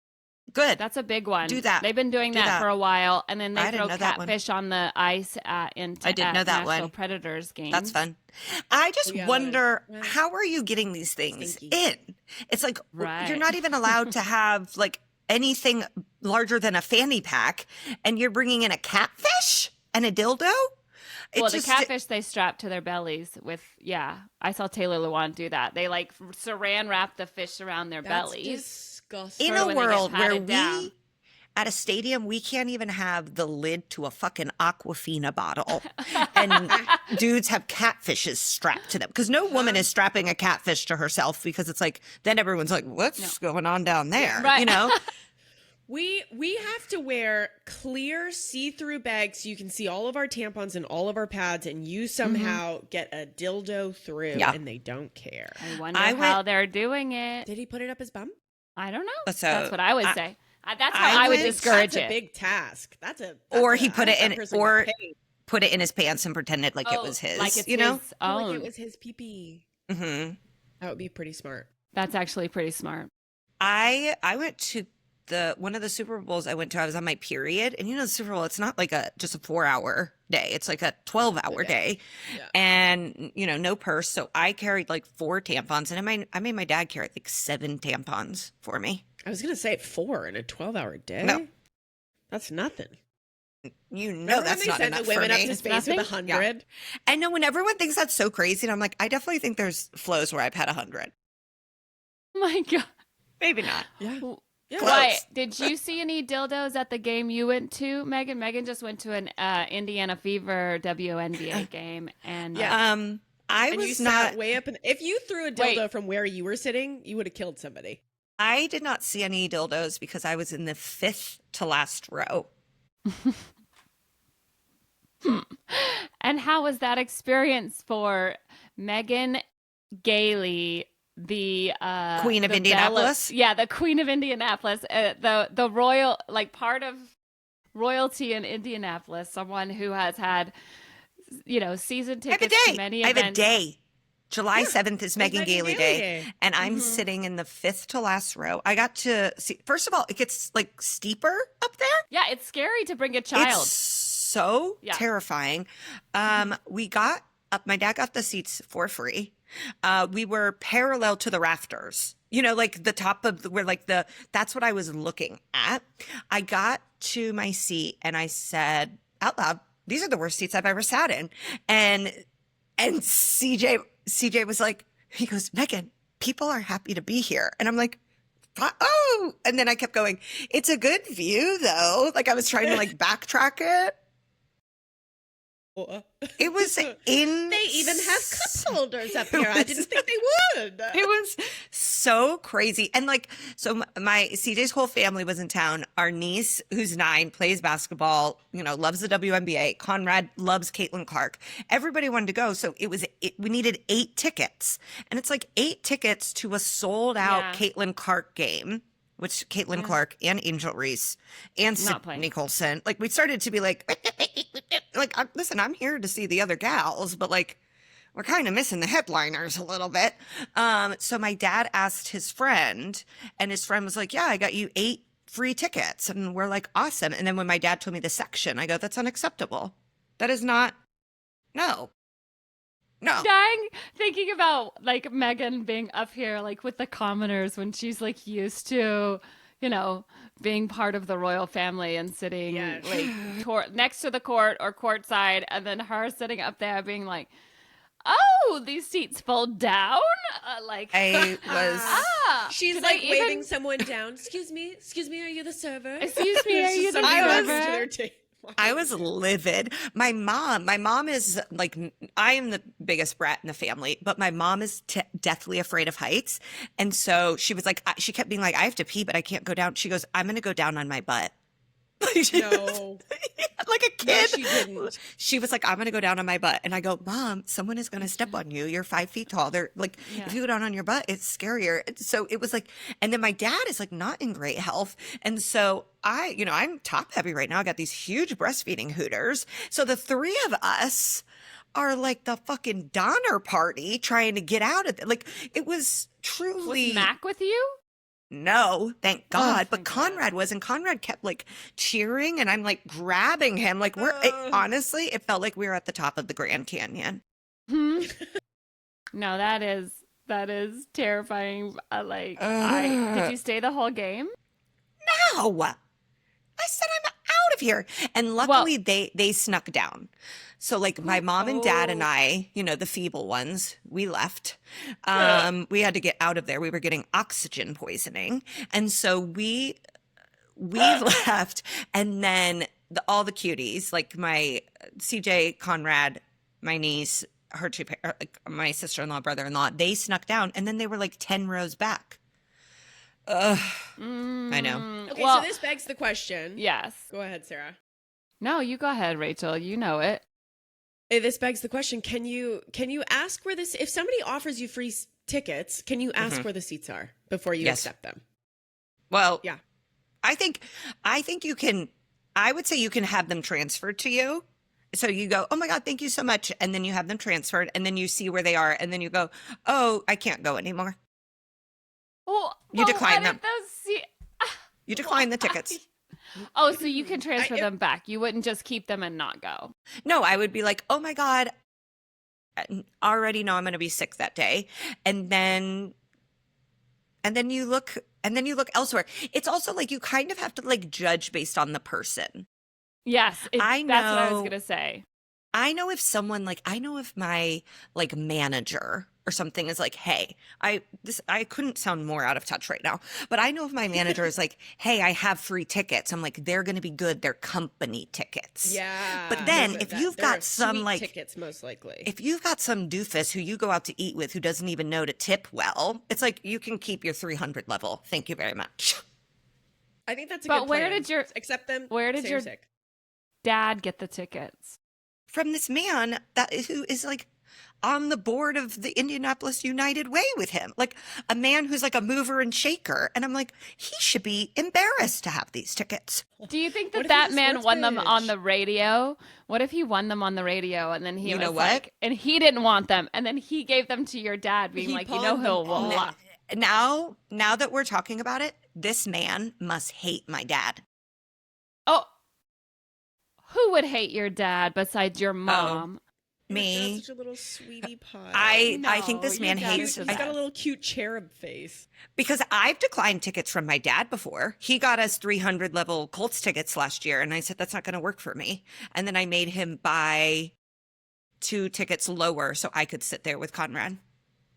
Good. That's a big one. Do that. They've been doing Do that, that. for a while, and then I they didn't throw know that one. catfish on the ice I didn't know that Nashville one. Predators games. That's fun. I just Yeah, wonder, well, how are you getting these things stinky. in? It's like, Right. you're not even allowed to have like anything larger than a fanny pack, and you're bringing in a catfish and a dildo? Well, It's the catfish they strap to their bellies with, I saw Taylor Lewan do that. They like saran wrap the fish around their bellies. disgusting. in Sort a of when they get world where patted down. at a stadium, we can't even have the lid to a fucking Aquafina bottle. And dudes have catfishes strapped to them. Because no woman is strapping a catfish to herself, because it's like, then everyone's like, what's going on down there? Right. You know? We have to wear clear see-through bags so you can see all of our tampons and all of our pads, and you somehow get a dildo through, Yeah. and they don't care. I wonder I how went- they're doing it. Did he put it up his bum? I don't know. So, That's what I would say. That's how I I would went- discourage That's it. a big task. That's a Or that's he a- put I it wish that in, person or got paid. put it in his pants and pretended like it was his. like it's you know? his Or own. like it was his pee-pee. hmm That would be pretty smart. That's actually pretty smart. I went to one of the Super Bowls I went to. I was on my period, and the Super Bowl, it's not like just a 4-hour day. It's like a 12-hour day. Yeah. And no purse, so I carried like 4 tampons, and I made my dad carry like 7 tampons for me. I was gonna say 4 in a 12-hour day. No. That's nothing. Remember when That's they not send enough the women for up me. to To space with Nothing? 100. I know, when everyone thinks that's so crazy, and I'm like, I definitely think there's flows where I've had 100. Oh my God. Maybe not. Yeah. Yeah. Close. Right. Did you see any dildos at the game you went to, Megan? Megan just went to an Indiana Fever WNBA game, and Yeah. I And you was sat not. way up in, if you threw a dildo Wait. from where you were sitting, you would have killed somebody. I did not see any dildos because I was in the 5th to last row. And how was that experience for Megan Gailey, the Queen of the Indianapolis? the Queen of Indianapolis, the royal, like, part of royalty in Indianapolis, someone who has had season I have a tickets to day. many I have a events. day. July 7th is Megan Megan Gailey Gailey Day. Day. And I'm sitting in the 5th to last row. I got to see, first of all, it gets like steeper up there. Yeah, it's scary to bring a child. It's so Yeah. terrifying. We got up, my dad got the seats for free. We were parallel to the rafters, like the top of that's what I was looking at. I got to my seat and I said out loud, these are the worst seats I've ever sat in. And CJ CJ was like, he goes, Megan, people are happy to be here. And I'm like, oh, and then I kept going, it's a good view though. Like I was trying to like backtrack it. It was in. They even have cup holders up here. I didn't think they would. It was so crazy. And like, so my CJ's whole family was in town. Our niece, who's 9, plays basketball, loves the WNBA. Conrad loves Caitlin Clark. Everybody wanted to go. So we needed 8 tickets. And it's like 8 tickets to a sold out Caitlin Clark game, which Caitlin Clark and Angel Reese and Sydney Colson, like we started to be like, listen, I'm here to see the other gals, but like, we're kind of missing the headliners a little bit. So my dad asked his friend, and his friend was like, yeah, I got you 8 free tickets. And we're like, awesome. And then when my dad told me the section, I go, that's unacceptable. That is not, no. Dying thinking about like Megan being up here like with the commoners when she's like used to, being part of the royal family and sitting like next to the court or courtside, and then her sitting up there being like, oh, these seats fold down. She's like waving someone down. Excuse me, are you the server? Excuse me, are you the server? I was livid. My mom is like, I am the biggest brat in the family, but my mom is deathly afraid of heights. And so she was like, she kept being like, I have to pee, but I can't go down. She goes, I'm going to go down on my butt. No. Like a kid. No, she didn't. She was like, I'm going to go down on my butt. And I go, Mom, someone is going to step on you. You're 5 feet tall. They're like, if you go down on your butt, it's scarier. So it was like, and then my dad is like not in great health. And so I'm top heavy right now. I got these huge breastfeeding Hooters. So the 3 of us are like the fucking Donner Party trying to get out of it. Like it was truly. Was Mac with you? No, thank God. But Conrad was, and Conrad kept like cheering, and I'm like grabbing him. Like honestly, it felt like we were at the top of the Grand Canyon. No, that is terrifying. Did you stay the whole game? No, I said I'm out of here. And luckily they snuck down. So like my mom and dad and I, the feeble ones, we left. We had to get out of there. We were getting oxygen poisoning. And so we left. And then all the cuties, like my CJ, Conrad, my niece, her 2, my sister-in-law, brother-in-law, they snuck down. And then they were like 10 rows back. Ugh. I know. Okay, so this begs the question. Yes. Go ahead, Sarah. No, you go ahead, Rachel. You know it. This begs the question. Can you ask where if somebody offers you free tickets, can you ask where the seats are before you accept them? Well, yeah. I think you can, I would say you can have them transferred to you. So you go, oh my God, thank you so much. And then you have them transferred, and then you see where they are. And then you go, oh, I can't go anymore. You decline them. You decline the tickets. Oh, so you can transfer them back. You wouldn't just keep them and not go. No, I would be like, oh my God, I already know I'm going to be sick that day. And then you look elsewhere. It's also like you kind of have to like judge based on the person. Yes, that's what I was going to say. I know if my like manager or something is like, hey, I couldn't sound more out of touch right now, but I know if my manager is like, hey, I have free tickets, I'm like, they're going to be good. They're company tickets. Yeah. But then if you've got some like tickets, most likely, if you've got some doofus who you go out to eat with who doesn't even know to tip well, it's like, you can keep your 300 level. Thank you very much. I think that's a good plan. But where did your dad get the tickets? From this man who is like on the board of the Indianapolis United Way with him, like a man who's like a mover and shaker. And I'm like, he should be embarrassed to have these tickets. Do you think that man won them on the radio? What if he won them on the radio and then he was like, and he didn't want them, and then he gave them to your dad, being like, he'll walk. Now that we're talking about it, this man must hate my dad. Oh, who would hate your dad besides your mom? Me. Such a little sweetie pie. I think this man hates. He's got a little cute cherub face. Because I've declined tickets from my dad before. He got us 300 level Colts tickets last year, and I said that's not going to work for me. And then I made him buy 2 tickets lower so I could sit there with Conrad.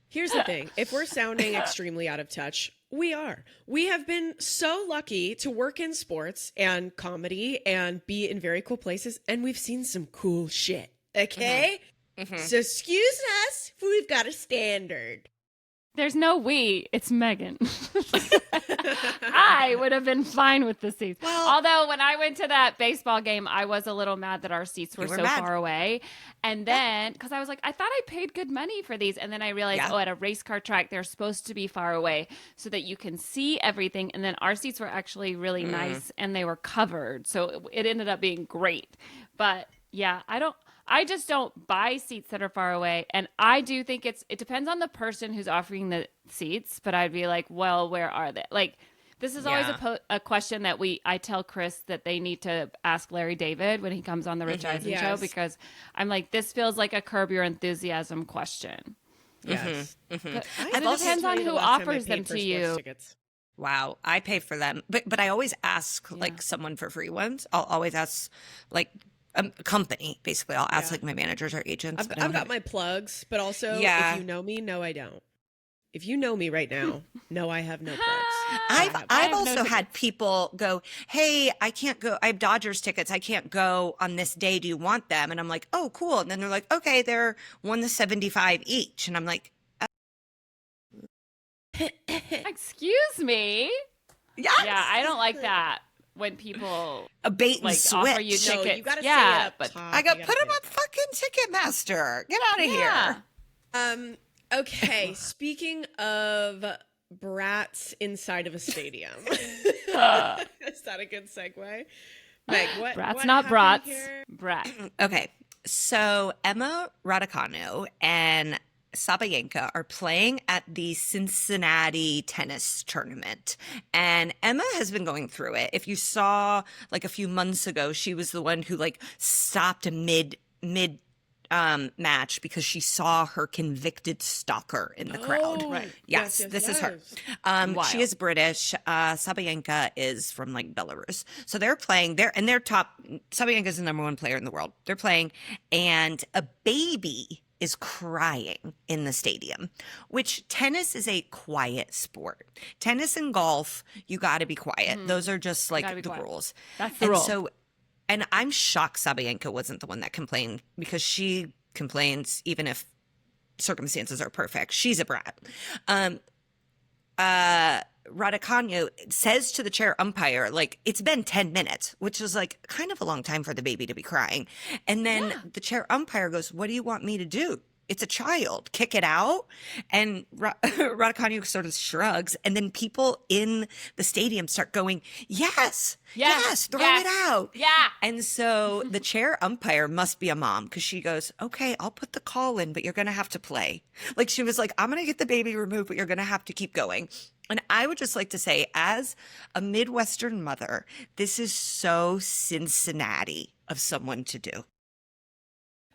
Here's the thing. If we're sounding extremely out of touch, we are. We have been so lucky to work in sports and comedy and be in very cool places, and we've seen some cool shit. Okay? So excuse us if we've got a standard. There's no we, it's Megan. I would have been fine with the seats. Well, although when I went to that baseball game, I was a little mad that our seats were so mad. far away. And then, because I was like, I thought I paid good money for these. And then I realized, at a race car track, they're supposed to be far away so that you can see everything. And then our seats were actually really nice and they were covered. So it ended up being great. But yeah, I just don't buy seats that are far away. And I do think it depends on the person who's offering the seats, but I'd be like, well, where are they? Like, this is always a question that I tell Chris that they need to ask Larry David when he comes on the Rich Eisen show, because I'm like, this feels like a Curb Your Enthusiasm question. Yes. It depends on who offers them to you. Tickets. Wow, I pay for them. But I always ask like someone for free ones. I'll always ask like a company, basically. I'll ask like my managers or agents. I've got my plugs, but also if you know me, no, I don't. If you know me right now, no, I have no plugs. I've also had people go, hey, I can't go. I have Dodgers tickets. I can't go on this day. Do you want them? And I'm like, oh, cool. And then they're like, okay, they're $175 each. And I'm like, excuse me? yes. Yeah, I don't like that when people A bait and like switch. offer you No, tickets. you gotta say yeah, it up but top. I go, You gotta put them say on fucking Ticketmaster. Get out of here. Okay, speaking of brats inside of a stadium. Is that a good segue? Meg, what brats, what not happened brats. here? Brat. Okay, so Emma Raducanu and Sabalenka are playing at the Cincinnati tennis tournament. And Emma has been going through it. If you saw like a few months ago, she was the one who like stopped mid match because she saw her convicted stalker in the crowd. Right. Yes, this is her. She is British. Sabalenka is from like Belarus. So they're playing. They're top. Sabalenka is the number 1 player in the world. They're playing, and a baby is crying in the stadium, which tennis is a quiet sport. Tennis and golf, you got to be quiet. Those are just like the rules. That's the rule. And I'm shocked Sabalenka wasn't the one that complained, because she complains even if circumstances are perfect. She's a brat. Raducanu says to the chair umpire, like, it's been 10 minutes, which is like kind of a long time for the baby to be crying. And then the chair umpire goes, what do you want me to do? It's a child. Kick it out. And Raducanu sort of shrugs. And then people in the stadium start going, yes, throw it out. Yeah. And so the chair umpire must be a mom, because she goes, okay, I'll put the call in, but you're going to have to play. Like, she was like, I'm going to get the baby removed, but you're going to have to keep going. And I would just like to say, as a Midwestern mother, this is so Cincinnati of someone to do.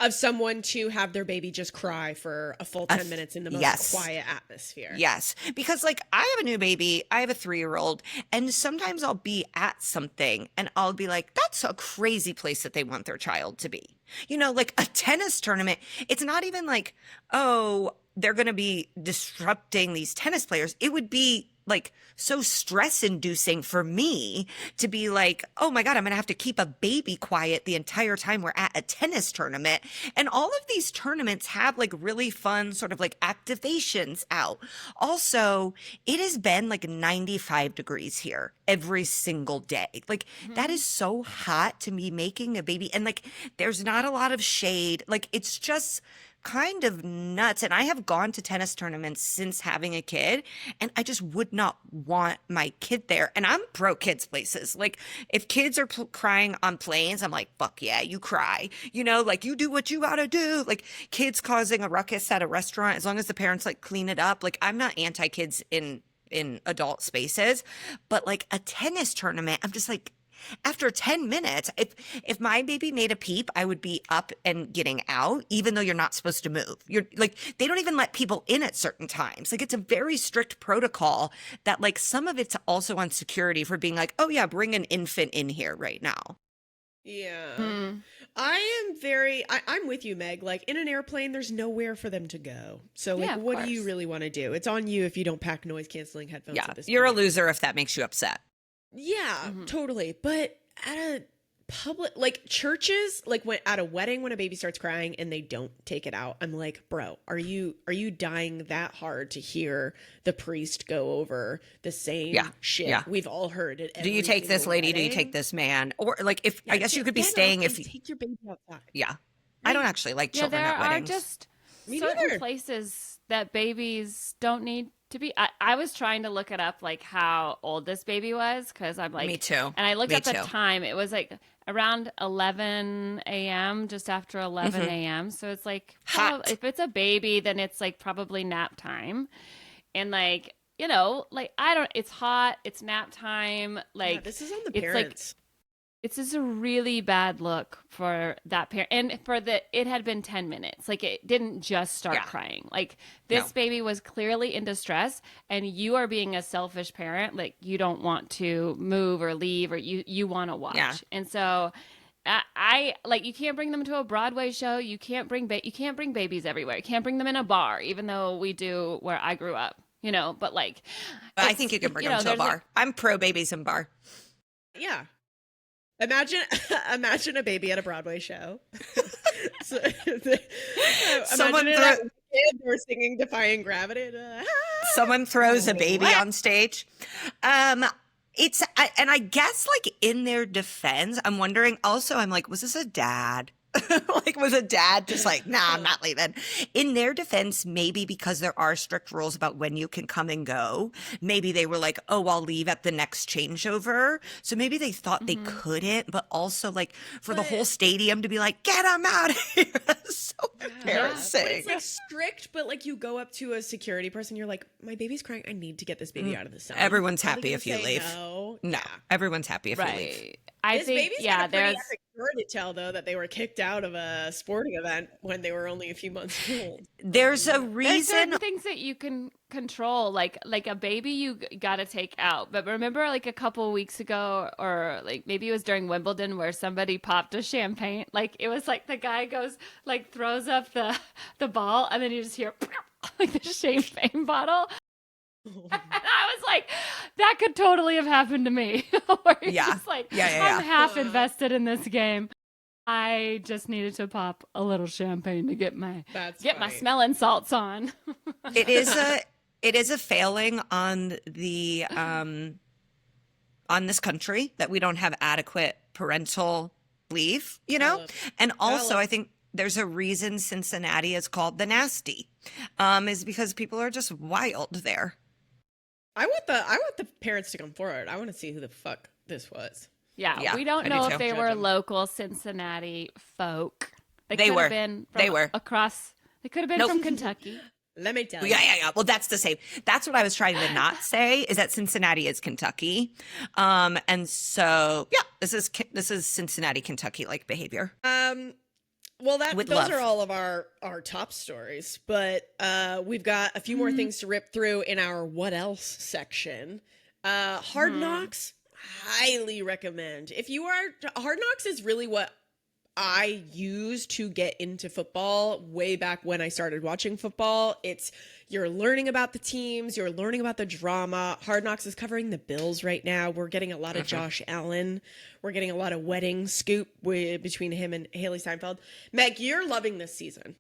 Of someone to have their baby just cry for a full 10 minutes in the most quiet atmosphere. Yes. Because like, I have a new baby, I have a 3-year-old, and sometimes I'll be at something and I'll be like, that's a crazy place that they want their child to be. You know, like a tennis tournament, it's not even like, oh, they're going to be disrupting these tennis players. It would be like so stress inducing for me to be like, oh my God, I'm going to have to keep a baby quiet the entire time we're at a tennis tournament. And all of these tournaments have like really fun sort of like activations out. Also, it has been like 95 degrees here every single day. Like that is so hot to be making a baby. And like, there's not a lot of shade. Like, it's just kind of nuts. And I have gone to tennis tournaments since having a kid, and I just would not want my kid there. And I'm pro kids places. Like, if kids are crying on planes, I'm like, fuck yeah, you cry. You know, like, you do what you gotta do. Like, kids causing a ruckus at a restaurant, as long as the parents like clean it up. Like, I'm not anti-kids in adult spaces, but like a tennis tournament, I'm just like, after 10 minutes, if my baby made a peep, I would be up and getting out, even though you're not supposed to move. You're like, they don't even let people in at certain times. Like, it's a very strict protocol that like some of it's also on security for being like, oh yeah, bring an infant in here right now. Yeah. Hmm. I'm with you, Meg. Like in an airplane, there's nowhere for them to go. So like Yeah, of what do you course. really want to do? It's on you if you don't pack noise canceling headphones Yeah, at this you're a point. loser if that makes you upset. Yeah, Hmm. totally. But at a public, like churches, like when at a wedding when a baby starts crying and they don't take it out, I'm like, bro, are you dying that hard to hear the priest go over the Yeah, same shit yeah. we've all heard at Do you every take this single lady? Do you take wedding? this man? Or like, if I Yeah, guess you could be get up staying if, and take your baby outside. yeah. I don't Right. actually like Yeah, children there at are weddings. just Me certain neither. places that babies don't need to be. I was trying to look it up, like how old this baby was, because I'm Me like, too. and I looked Me up the too. time. It was like around 11 a.m., just after 11 Hmm. a.m. So it's like, Hot. if it's a baby, then it's like probably nap time. And like, like I don't, it's hot, it's nap time. Yeah, Like, this is on the it's like, parents. it's just a really bad look for that parent. And it had been 10 minutes. Like it didn't just start Yeah. crying. Like No. this baby was clearly in distress, and you are being a selfish parent. Like you don't want to move or leave, or you want to watch. Yeah. And so I like, you can't bring them to a Broadway show. You can't bring babies everywhere. You can't bring them in a bar, even though we do where I grew up, but like I think you can bring them to a there's bar. I'm pro babies in bar. Yeah. Imagine imagine a baby at a Broadway show. So, Someone imagine it throw- at kids who are singing Defying Gravity. Someone throws a baby What? on stage. And I guess like in their defense, I'm wondering also, I'm like, was this a dad? Like, was a dad just like, nah, I'm not leaving? In their defense, maybe because there are strict rules about when you can come and go, maybe they were like, oh, I'll leave at the next changeover. So maybe they thought they couldn't, but also like for the But- whole stadium to be like, get them out of here. That's so But embarrassing. it's like strict, but like you go up to a security person, you're like, my baby's crying. I need to get this baby out of the sun. Everyone's Are they happy gonna if you say leave. No. No, everyone's happy if you leave. right. I This think, baby's got a pretty there's epic story to tell, though, that they were kicked out of a sporting event when they were only a few months old. There's a There's reason. certain things that you can control, like a baby you got to take out. But remember, like a couple weeks ago, or like maybe it was during Wimbledon, where somebody popped a champagne. Like it was like the guy goes like throws up the ball, and then you just hear like the champagne bottle. And I was like, that could totally have happened to me. Where you're Yeah. just like, Yeah. I'm half invested in this game. I just needed to pop a little champagne to get my That's my funny. smelling salts on. It is a failing on the on this country that we don't have adequate parental leave, Valid. And also Valid. I think there's a reason Cincinnati is called the nasty, is because people are just wild there. I want the parents to come forward. I want to see who the fuck this was. Yeah, we don't I do know too. if they Judge were 'em. local Cincinnati folk. They could were. have been from They were. across. They could have been Nope. from Kentucky. Let me tell Yeah, you. yeah. Well, that's the same. That's what I was trying to not say, is that Cincinnati is Kentucky. And so yeah, this is Cincinnati, Kentucky like behavior. Well, With those love. are all of our top stories, but we've got a few more things to rip through in our what else section. Hard Knocks, highly recommend. If you are Hard Knocks is really what I used to get into football way back when I started watching football. You're learning about the teams, you're learning about the drama. Hard Knocks is covering the Bills right now. We're getting a lot of Josh Allen. We're getting a lot of wedding scoop between him and Haley Steinfeld. Meg, you're loving this season.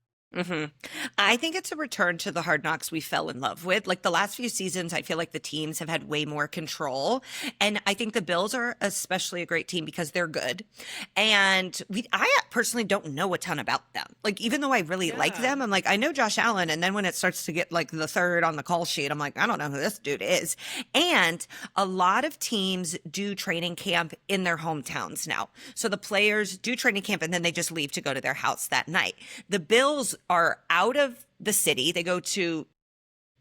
I think it's a return to the Hard Knocks we fell in love with. Like the last few seasons, I feel like the teams have had way more control. And I think the Bills are especially a great team because they're good. And I personally don't know a ton about them. Like, even though I really like them, I'm like, I know Josh Allen. And then when it starts to get like the third on the call sheet, I'm like, I don't know who this dude is. And a lot of teams do training camp in their hometowns now. So the players do training camp and then they just leave to go to their house that night. The Bills are out of the city. They go to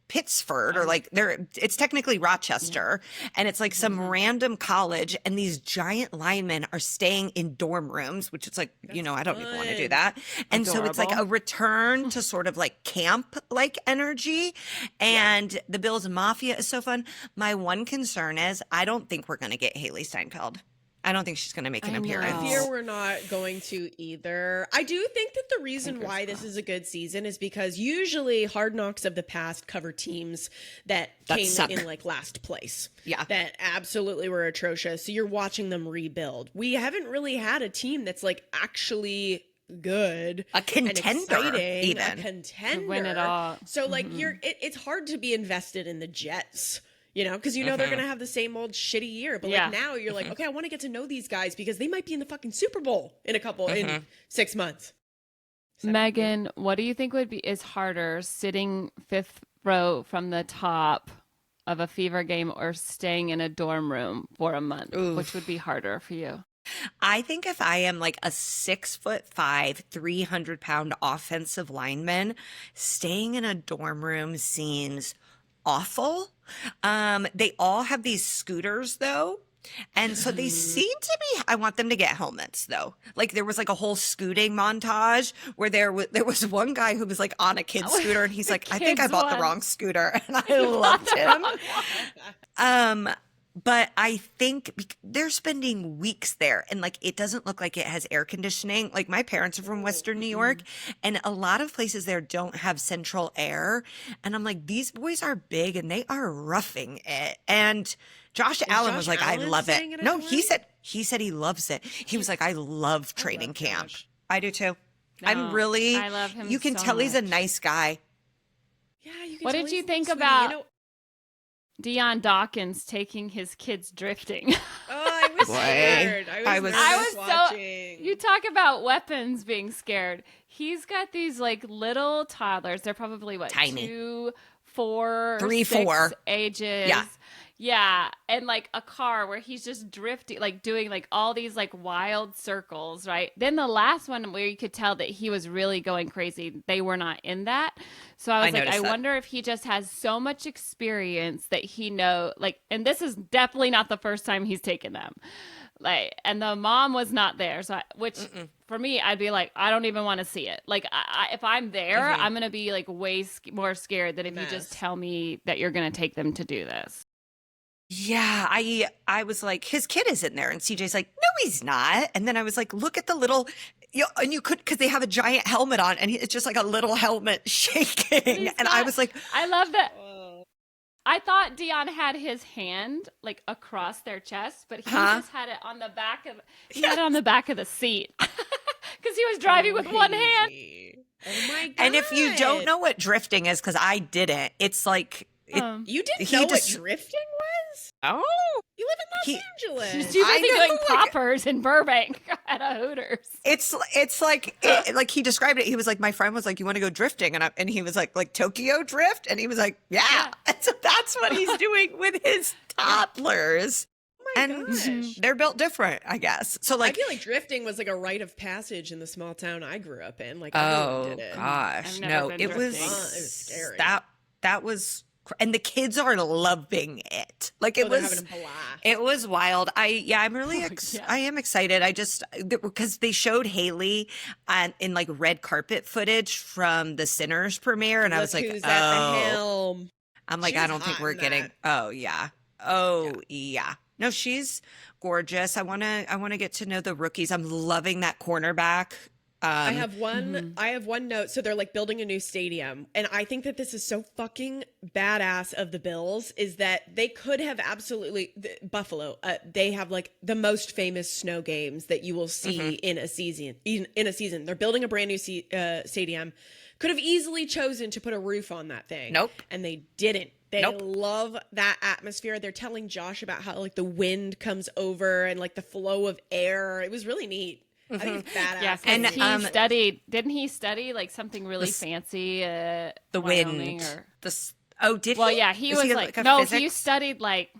Pittsford, or like it's technically Rochester, and it's like some random college, and these giant linemen are staying in dorm rooms, which it's like, I don't even want to do fun. that. And so it's like a Adorable. return to sort of like camp like energy. And the Bills Mafia is so fun. My one concern is I don't think we're going to get Haley Steinfeld. I don't think she's going to make an I know. appearance. I fear we're not going to either. I do think that the reason Fingers why this crossed. is a good season is because usually Hard Knocks of the past cover teams that came suck. in like last place. Yeah. That absolutely were atrocious. So you're watching them rebuild. We haven't really had a team that's like actually good, A contender, and exciting, even. a contender, To win it all. So like it's hard to be invested in the Jets. You know, because you know they're going to have the same old shitty year. But Yeah. like now you're like, okay, I want to get to know these guys because they might be in the fucking Super Bowl in 6 months. Megan, what do you think is harder, sitting fifth row from the top of a Fever game or staying in a dorm room for a month? Oof. Which would be harder for you? I think if I am like a 6'5", 300-pound offensive lineman, staying in a dorm room seems awful. They all have these scooters though. And so they seem to be, I want them to get helmets though. Like there was like a whole scooting montage where there was one guy who was like on a kid's scooter and he's like, I think I kids bought the one. wrong scooter. And I loved him. But I think they're spending weeks there and like it doesn't look like it has air conditioning. Like my parents are from Western New York and a lot of places there don't have central air. And I'm like, these boys are big and they are roughing it. And Josh Allen was Josh like, I Allen love saying it. it No, at he said he loves it. He was like, I love training love camp. Josh. I do too. No, I love him you can so tell he's a much. nice guy. Yeah, you can What tell did you he's a think sweetie. about- You know, Deion Dawkins taking his kids drifting. I was Boy. scared. I I was- was so- watching. You talk about weapons being scared. He's got these like little toddlers. They're probably what, Tiny. 2, 4, 3, 6 4. ages. Yeah. Yeah. And like a car where he's just drifting, like doing like all these like wild circles, right? Then the last one where you could tell that he was really going crazy, they were not in that. So I was like, I noticed that. wonder if he just has so much experience that he and this is definitely not the first time he's taken them. Like, and the mom was not there. So, for me, I'd be like, I don't even want to see it. Like, if I'm there, I'm going to be like way more scared than if you just Mess. tell me that you're going to take them to do this. Yeah, I was like, his kid is in there, and CJ's like, no, he's not. And then I was like, look at the little, and you could because they have a giant helmet on, and it's just like a little helmet shaking. And I was like, I love that. Oh. I thought Dion had his hand like across their chest, but he just had it on the back of had it on the back of the seat because he was driving with one hand. Crazy. Oh my god! and if you don't know what drifting is, because I didn't, it's like, you didn't he know just- what drifting was? oh, You live in Los Angeles. She's I busy know, doing like- poppers in Burbank at a Hooters. it's like like he described it. He was like, my friend was like, you want to go drifting, and he was like Tokyo drift, and he was like, yeah. And so that's what he's doing with his toddlers. Oh my And gosh. they're built different, I guess. So I like, feel like drifting was like a rite of passage in the small town I grew up in. Like oh everyone did it. gosh, I've never no, been it was drifting. It was scary. that was, and the kids are loving it. Like it Oh, they're was. having a blast. It was wild. I'm really, yeah. I am excited. I just, because they showed Haley in like red carpet footage from the Sinners premiere. And I was Look like, who's at the oh, helm. I'm like, She I was don't think hot we're in getting, that. oh yeah. Oh yeah. No, she's gorgeous. I want to get to know the rookies. I'm loving that cornerback. I have one note. So they're like building a new stadium. And I think that this is so fucking badass of the Bills is that they could have Buffalo, they have like the most famous snow games that you will see in a season. They're building a brand new stadium. Could have easily chosen to put a roof on that thing. Nope. And they didn't. They Nope. love that atmosphere. They're telling Josh about how like the wind comes over and like the flow of air. It was really neat. I think it's badass. Yeah, And, and he studied. Didn't he study like something really fancy? The Wyoming wind. Or... Did Well, he? yeah, he Is was he like a no, he physics? studied like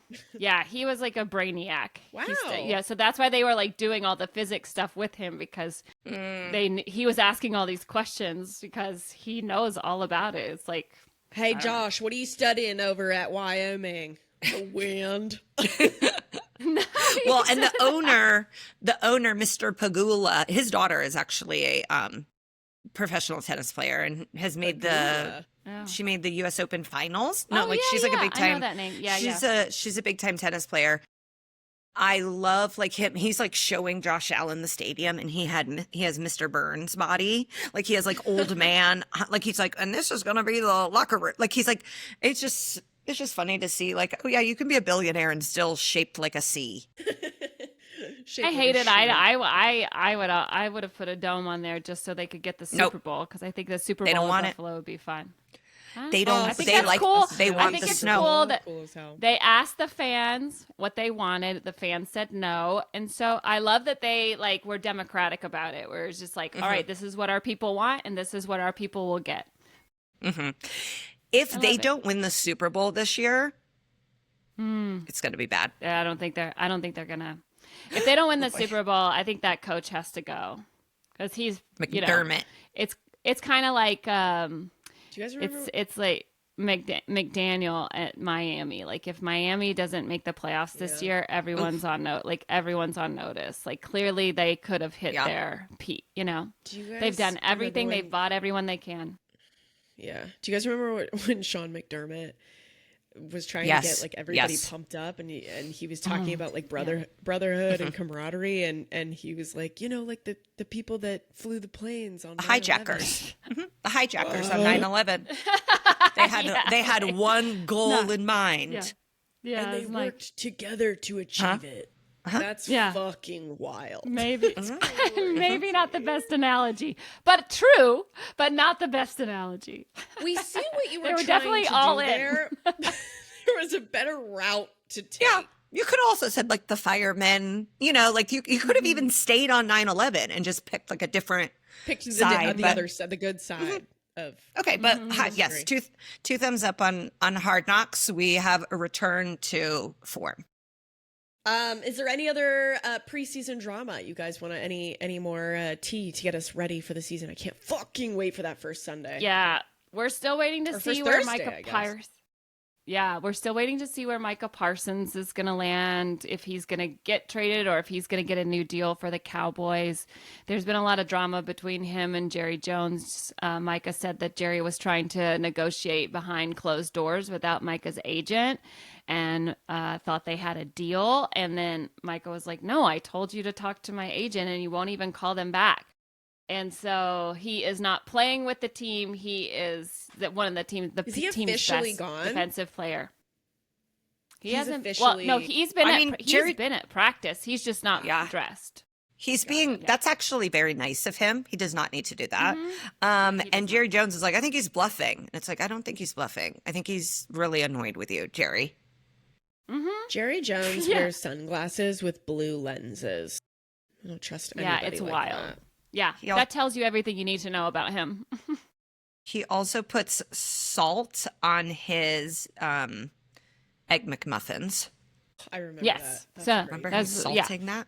he was like a brainiac. Wow. Yeah, so that's why they were like doing all the physics stuff with him because he was asking all these questions because he knows all about it. It's like, Hey, Josh, what are you studying over at Wyoming? The wind. Well, and the owner, Mr. Pagula, his daughter is actually a professional tennis player and has made Pagula. she made the U.S. Open finals. No, Oh, like yeah, she's like a yeah, big I know time. that name. Yeah, she's a big time tennis player. I love like him. He's like showing Josh Allen the stadium, and he has Mr. Burns body. Like he has like old man. Like he's like, and this is gonna be the locker room. Like he's like, it's just funny to see. Like, oh yeah, you can be a billionaire and still shaped like a C. I hate it. I would have put a dome on there just so they could get the Super Bowl, because I think the Super They don't Bowl in want Buffalo would be fun. They don't. I think They that's like. cool. They I want think the it's snow. cool that Cool as hell. they asked the fans what they wanted. The fans said no, and so I love that they like were democratic about it. Where it's just like, all right, this is what our people want, and this is what our people will get. If they don't win the Super Bowl this year, it's going to be bad. Yeah, I don't think they're gonna. If they don't win the Super Bowl, I think that coach has to go, because he's McDermott. It's kind of like Do you guys remember? it's like McDaniel at Miami. Like if Miami doesn't make the playoffs this year, everyone's on notice. Like clearly they could have hit their peak. Do you guys They've done remember everything. They've bought everyone they can. Yeah. Do you guys remember when Sean McDermott was trying to get like everybody pumped up, and he was talking about like brotherhood and camaraderie, and he was like, like the people that flew the planes on 9/11. Hijackers. The hijackers on 9/11. They had one goal in mind. Yeah, and they worked together to achieve it. That's fucking wild. Maybe maybe not the best analogy, but true, but not the best analogy. We see what you were They were trying definitely to all do in. there. There was a better route to take. Yeah. You could also said like the firemen, like you could have even stayed on 9/11 and just picked like a different Picked side, the but- other side, the good side of. Okay, but yes, two thumbs up on Hard Knocks. We have a return to form. Is there any other preseason drama you guys want any more tea to get us ready for the season? I can't fucking wait for that first Sunday. Yeah, we're still waiting to Or see first where Thursday, I Micah guess. Parsons. Yeah, we're still waiting to see where Micah Parsons is going to land, if he's going to get traded or if he's going to get a new deal for the Cowboys. There's been a lot of drama between him and Jerry Jones. Micah said that Jerry was trying to negotiate behind closed doors without Micah's agent, and thought they had a deal. And then Micah was like, no, I told you to talk to my agent and you won't even call them back. And so he is not playing with the team. He is one of the team. The Is he team's officially best gone? defensive player. He's hasn't. officially- Well, no, he's been. Jerry- He's been at practice. He's just not dressed. He's that's actually very nice of him. He does not need to do that. Mm-hmm. And Jerry Jones is like, I think he's bluffing. And it's like, I don't think he's bluffing. I think he's really annoyed with you, Jerry. Mm-hmm. Jerry Jones wears sunglasses with blue lenses. I don't trust anybody. Yeah, it's like wild. that. Yeah, that tells you everything you need to know about him. He also puts salt on his Egg McMuffins. I remember Yes. that. So- That's Remember great. him salting that?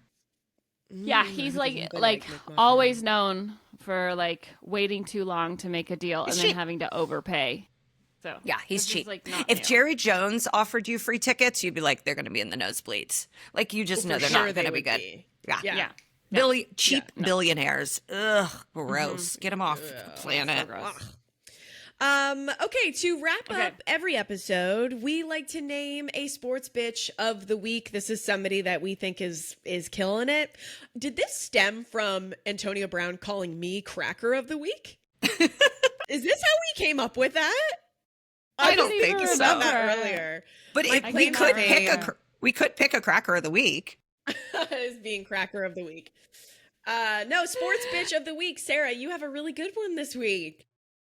Yeah, I he's haven't been like Egg McMuffin. always known for like waiting too long to make a deal and He's then cheap. having to overpay. So Yeah, he's this is, cheap. like, not If new. Jerry Jones offered you free tickets, you'd be like, they're going to be in the nosebleeds. Like, you just know For they're sure not going they to be would good. be. Yeah. Yeah. Cheap billionaires. Ugh, gross. Get them off the planet. Okay, to wrap up every episode, we like to name a sports bitch of the week. This is somebody that we think is killing it. Did this stem from Antonio Brown calling me cracker of the week? Is this how we came up with that? I don't didn't think even so. Said that remember. earlier. But My we claim could to pick a cracker of the week. as being cracker of the week. No, sports bitch of the week. Sarah, you have a really good one this week.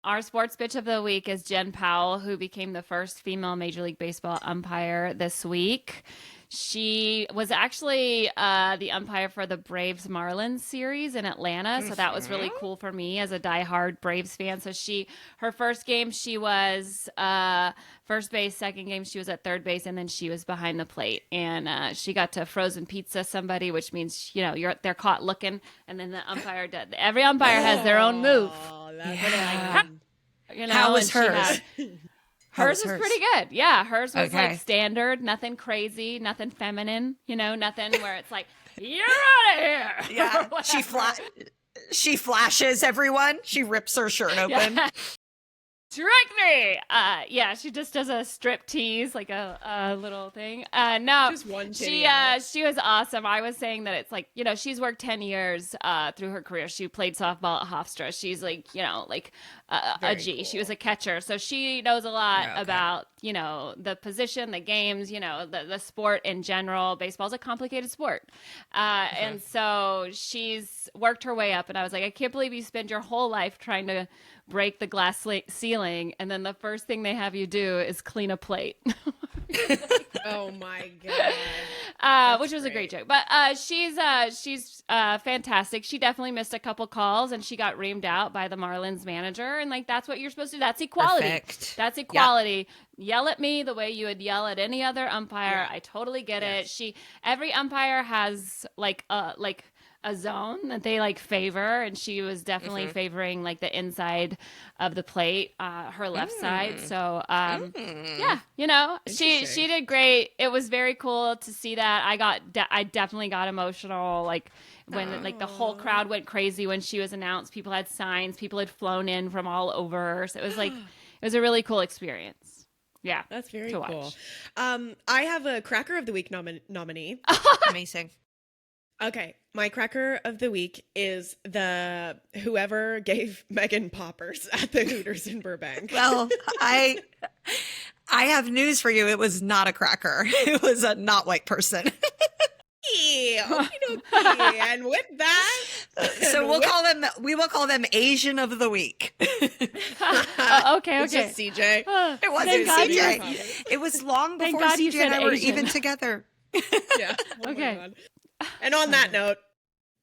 Our sports bitch of the week is Jen Powell, who became the first female Major League Baseball umpire this week. She was actually the umpire for the Braves Marlins series in Atlanta, so that was really cool for me as a diehard Braves fan. So her first game she was first base, second game she was at third base, and then she was behind the plate. And she got to frozen pizza somebody, which means they're caught looking, and then the umpire did. Every umpire has their own move. Oh, Yeah. and How was she hers? Hers was pretty good. Yeah, hers was Okay. like standard, nothing crazy, nothing feminine, nothing where it's like, you're out of here. Yeah. or She whatever. she flashes everyone. She rips her shirt open. Yeah. Trick me. Yeah, she just does a strip tease, like a little thing. No, Just one titty out. she was awesome. I was saying that it's like, she's worked 10 years through her career. She played softball at Hofstra. She's like, like a Very G. cool. She was a catcher, so she knows a lot Okay. about the position, the games, the sport in general. Baseball's a complicated sport, and so she's worked her way up. And I was like, I can't believe you spend your whole life trying to break the glass ceiling, and then the first thing they have you do is clean a plate. Oh my god. Which was a great joke. But she's fantastic. She definitely missed a couple calls, and she got reamed out by the Marlins manager. And like, that's what you're supposed to do. That's equality. Perfect. That's equality. Yell at me the way you would yell at any other umpire. Yeah. I totally get Yes. it. Every umpire has like a zone that they like favor, and she was definitely favoring like the inside of the plate, her left side. So yeah, she did great. It was very cool to see that. I definitely got emotional, like when like the whole crowd went crazy when she was announced. People had signs, people had flown in from all over, so it was like it was a really cool experience. Yeah, That's very to cool. watch. I have a Cracker of the Week nominee. Amazing. Okay, my Cracker of the Week is the whoever gave Megan poppers at the Hooters in Burbank. Well, I have news for you. It was not a cracker. It was a not white person. Yeah, okey-dokey. And with that, So we will call them Asian of the Week. Okay. it's just CJ. It wasn't Thank God you CJ. were- It was long Thank before God you CJ and said I were Asian. even together. Yeah. Oh my Okay. God. And on that note,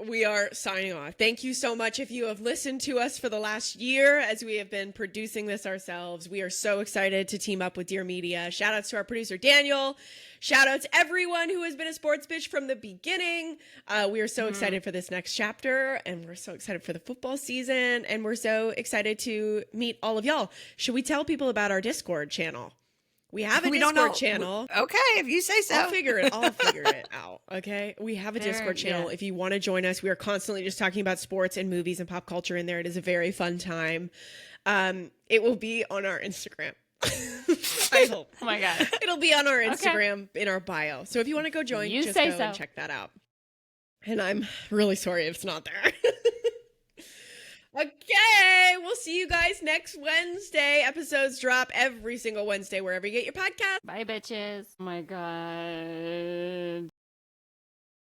we are signing off. Thank you so much if you have listened to us for the last year as we have been producing this ourselves. We are so excited to team up with Dear Media. Shout outs to our producer, Daniel. Shout out to everyone who has been a sports bitch from the beginning. We are so excited for this next chapter, and we're so excited for the football season, and we're so excited to meet all of y'all. Should we tell people about our Discord channel? We have a We don't Discord know. channel. Okay, if you say so. I'll figure it out. Okay. We have a There, Discord channel. yeah. If you want to join us, we are constantly just talking about sports and movies and pop culture in there. It is a very fun time. It will be on our Instagram. I hope. Oh my God. It'll be on our Instagram in our bio. So if you want to go join, You just say go so. and check that out. And I'm really sorry if it's not there. Okay, we'll see you guys next Wednesday. Episodes drop every single Wednesday wherever you get your podcast. Bye, bitches. Oh my God.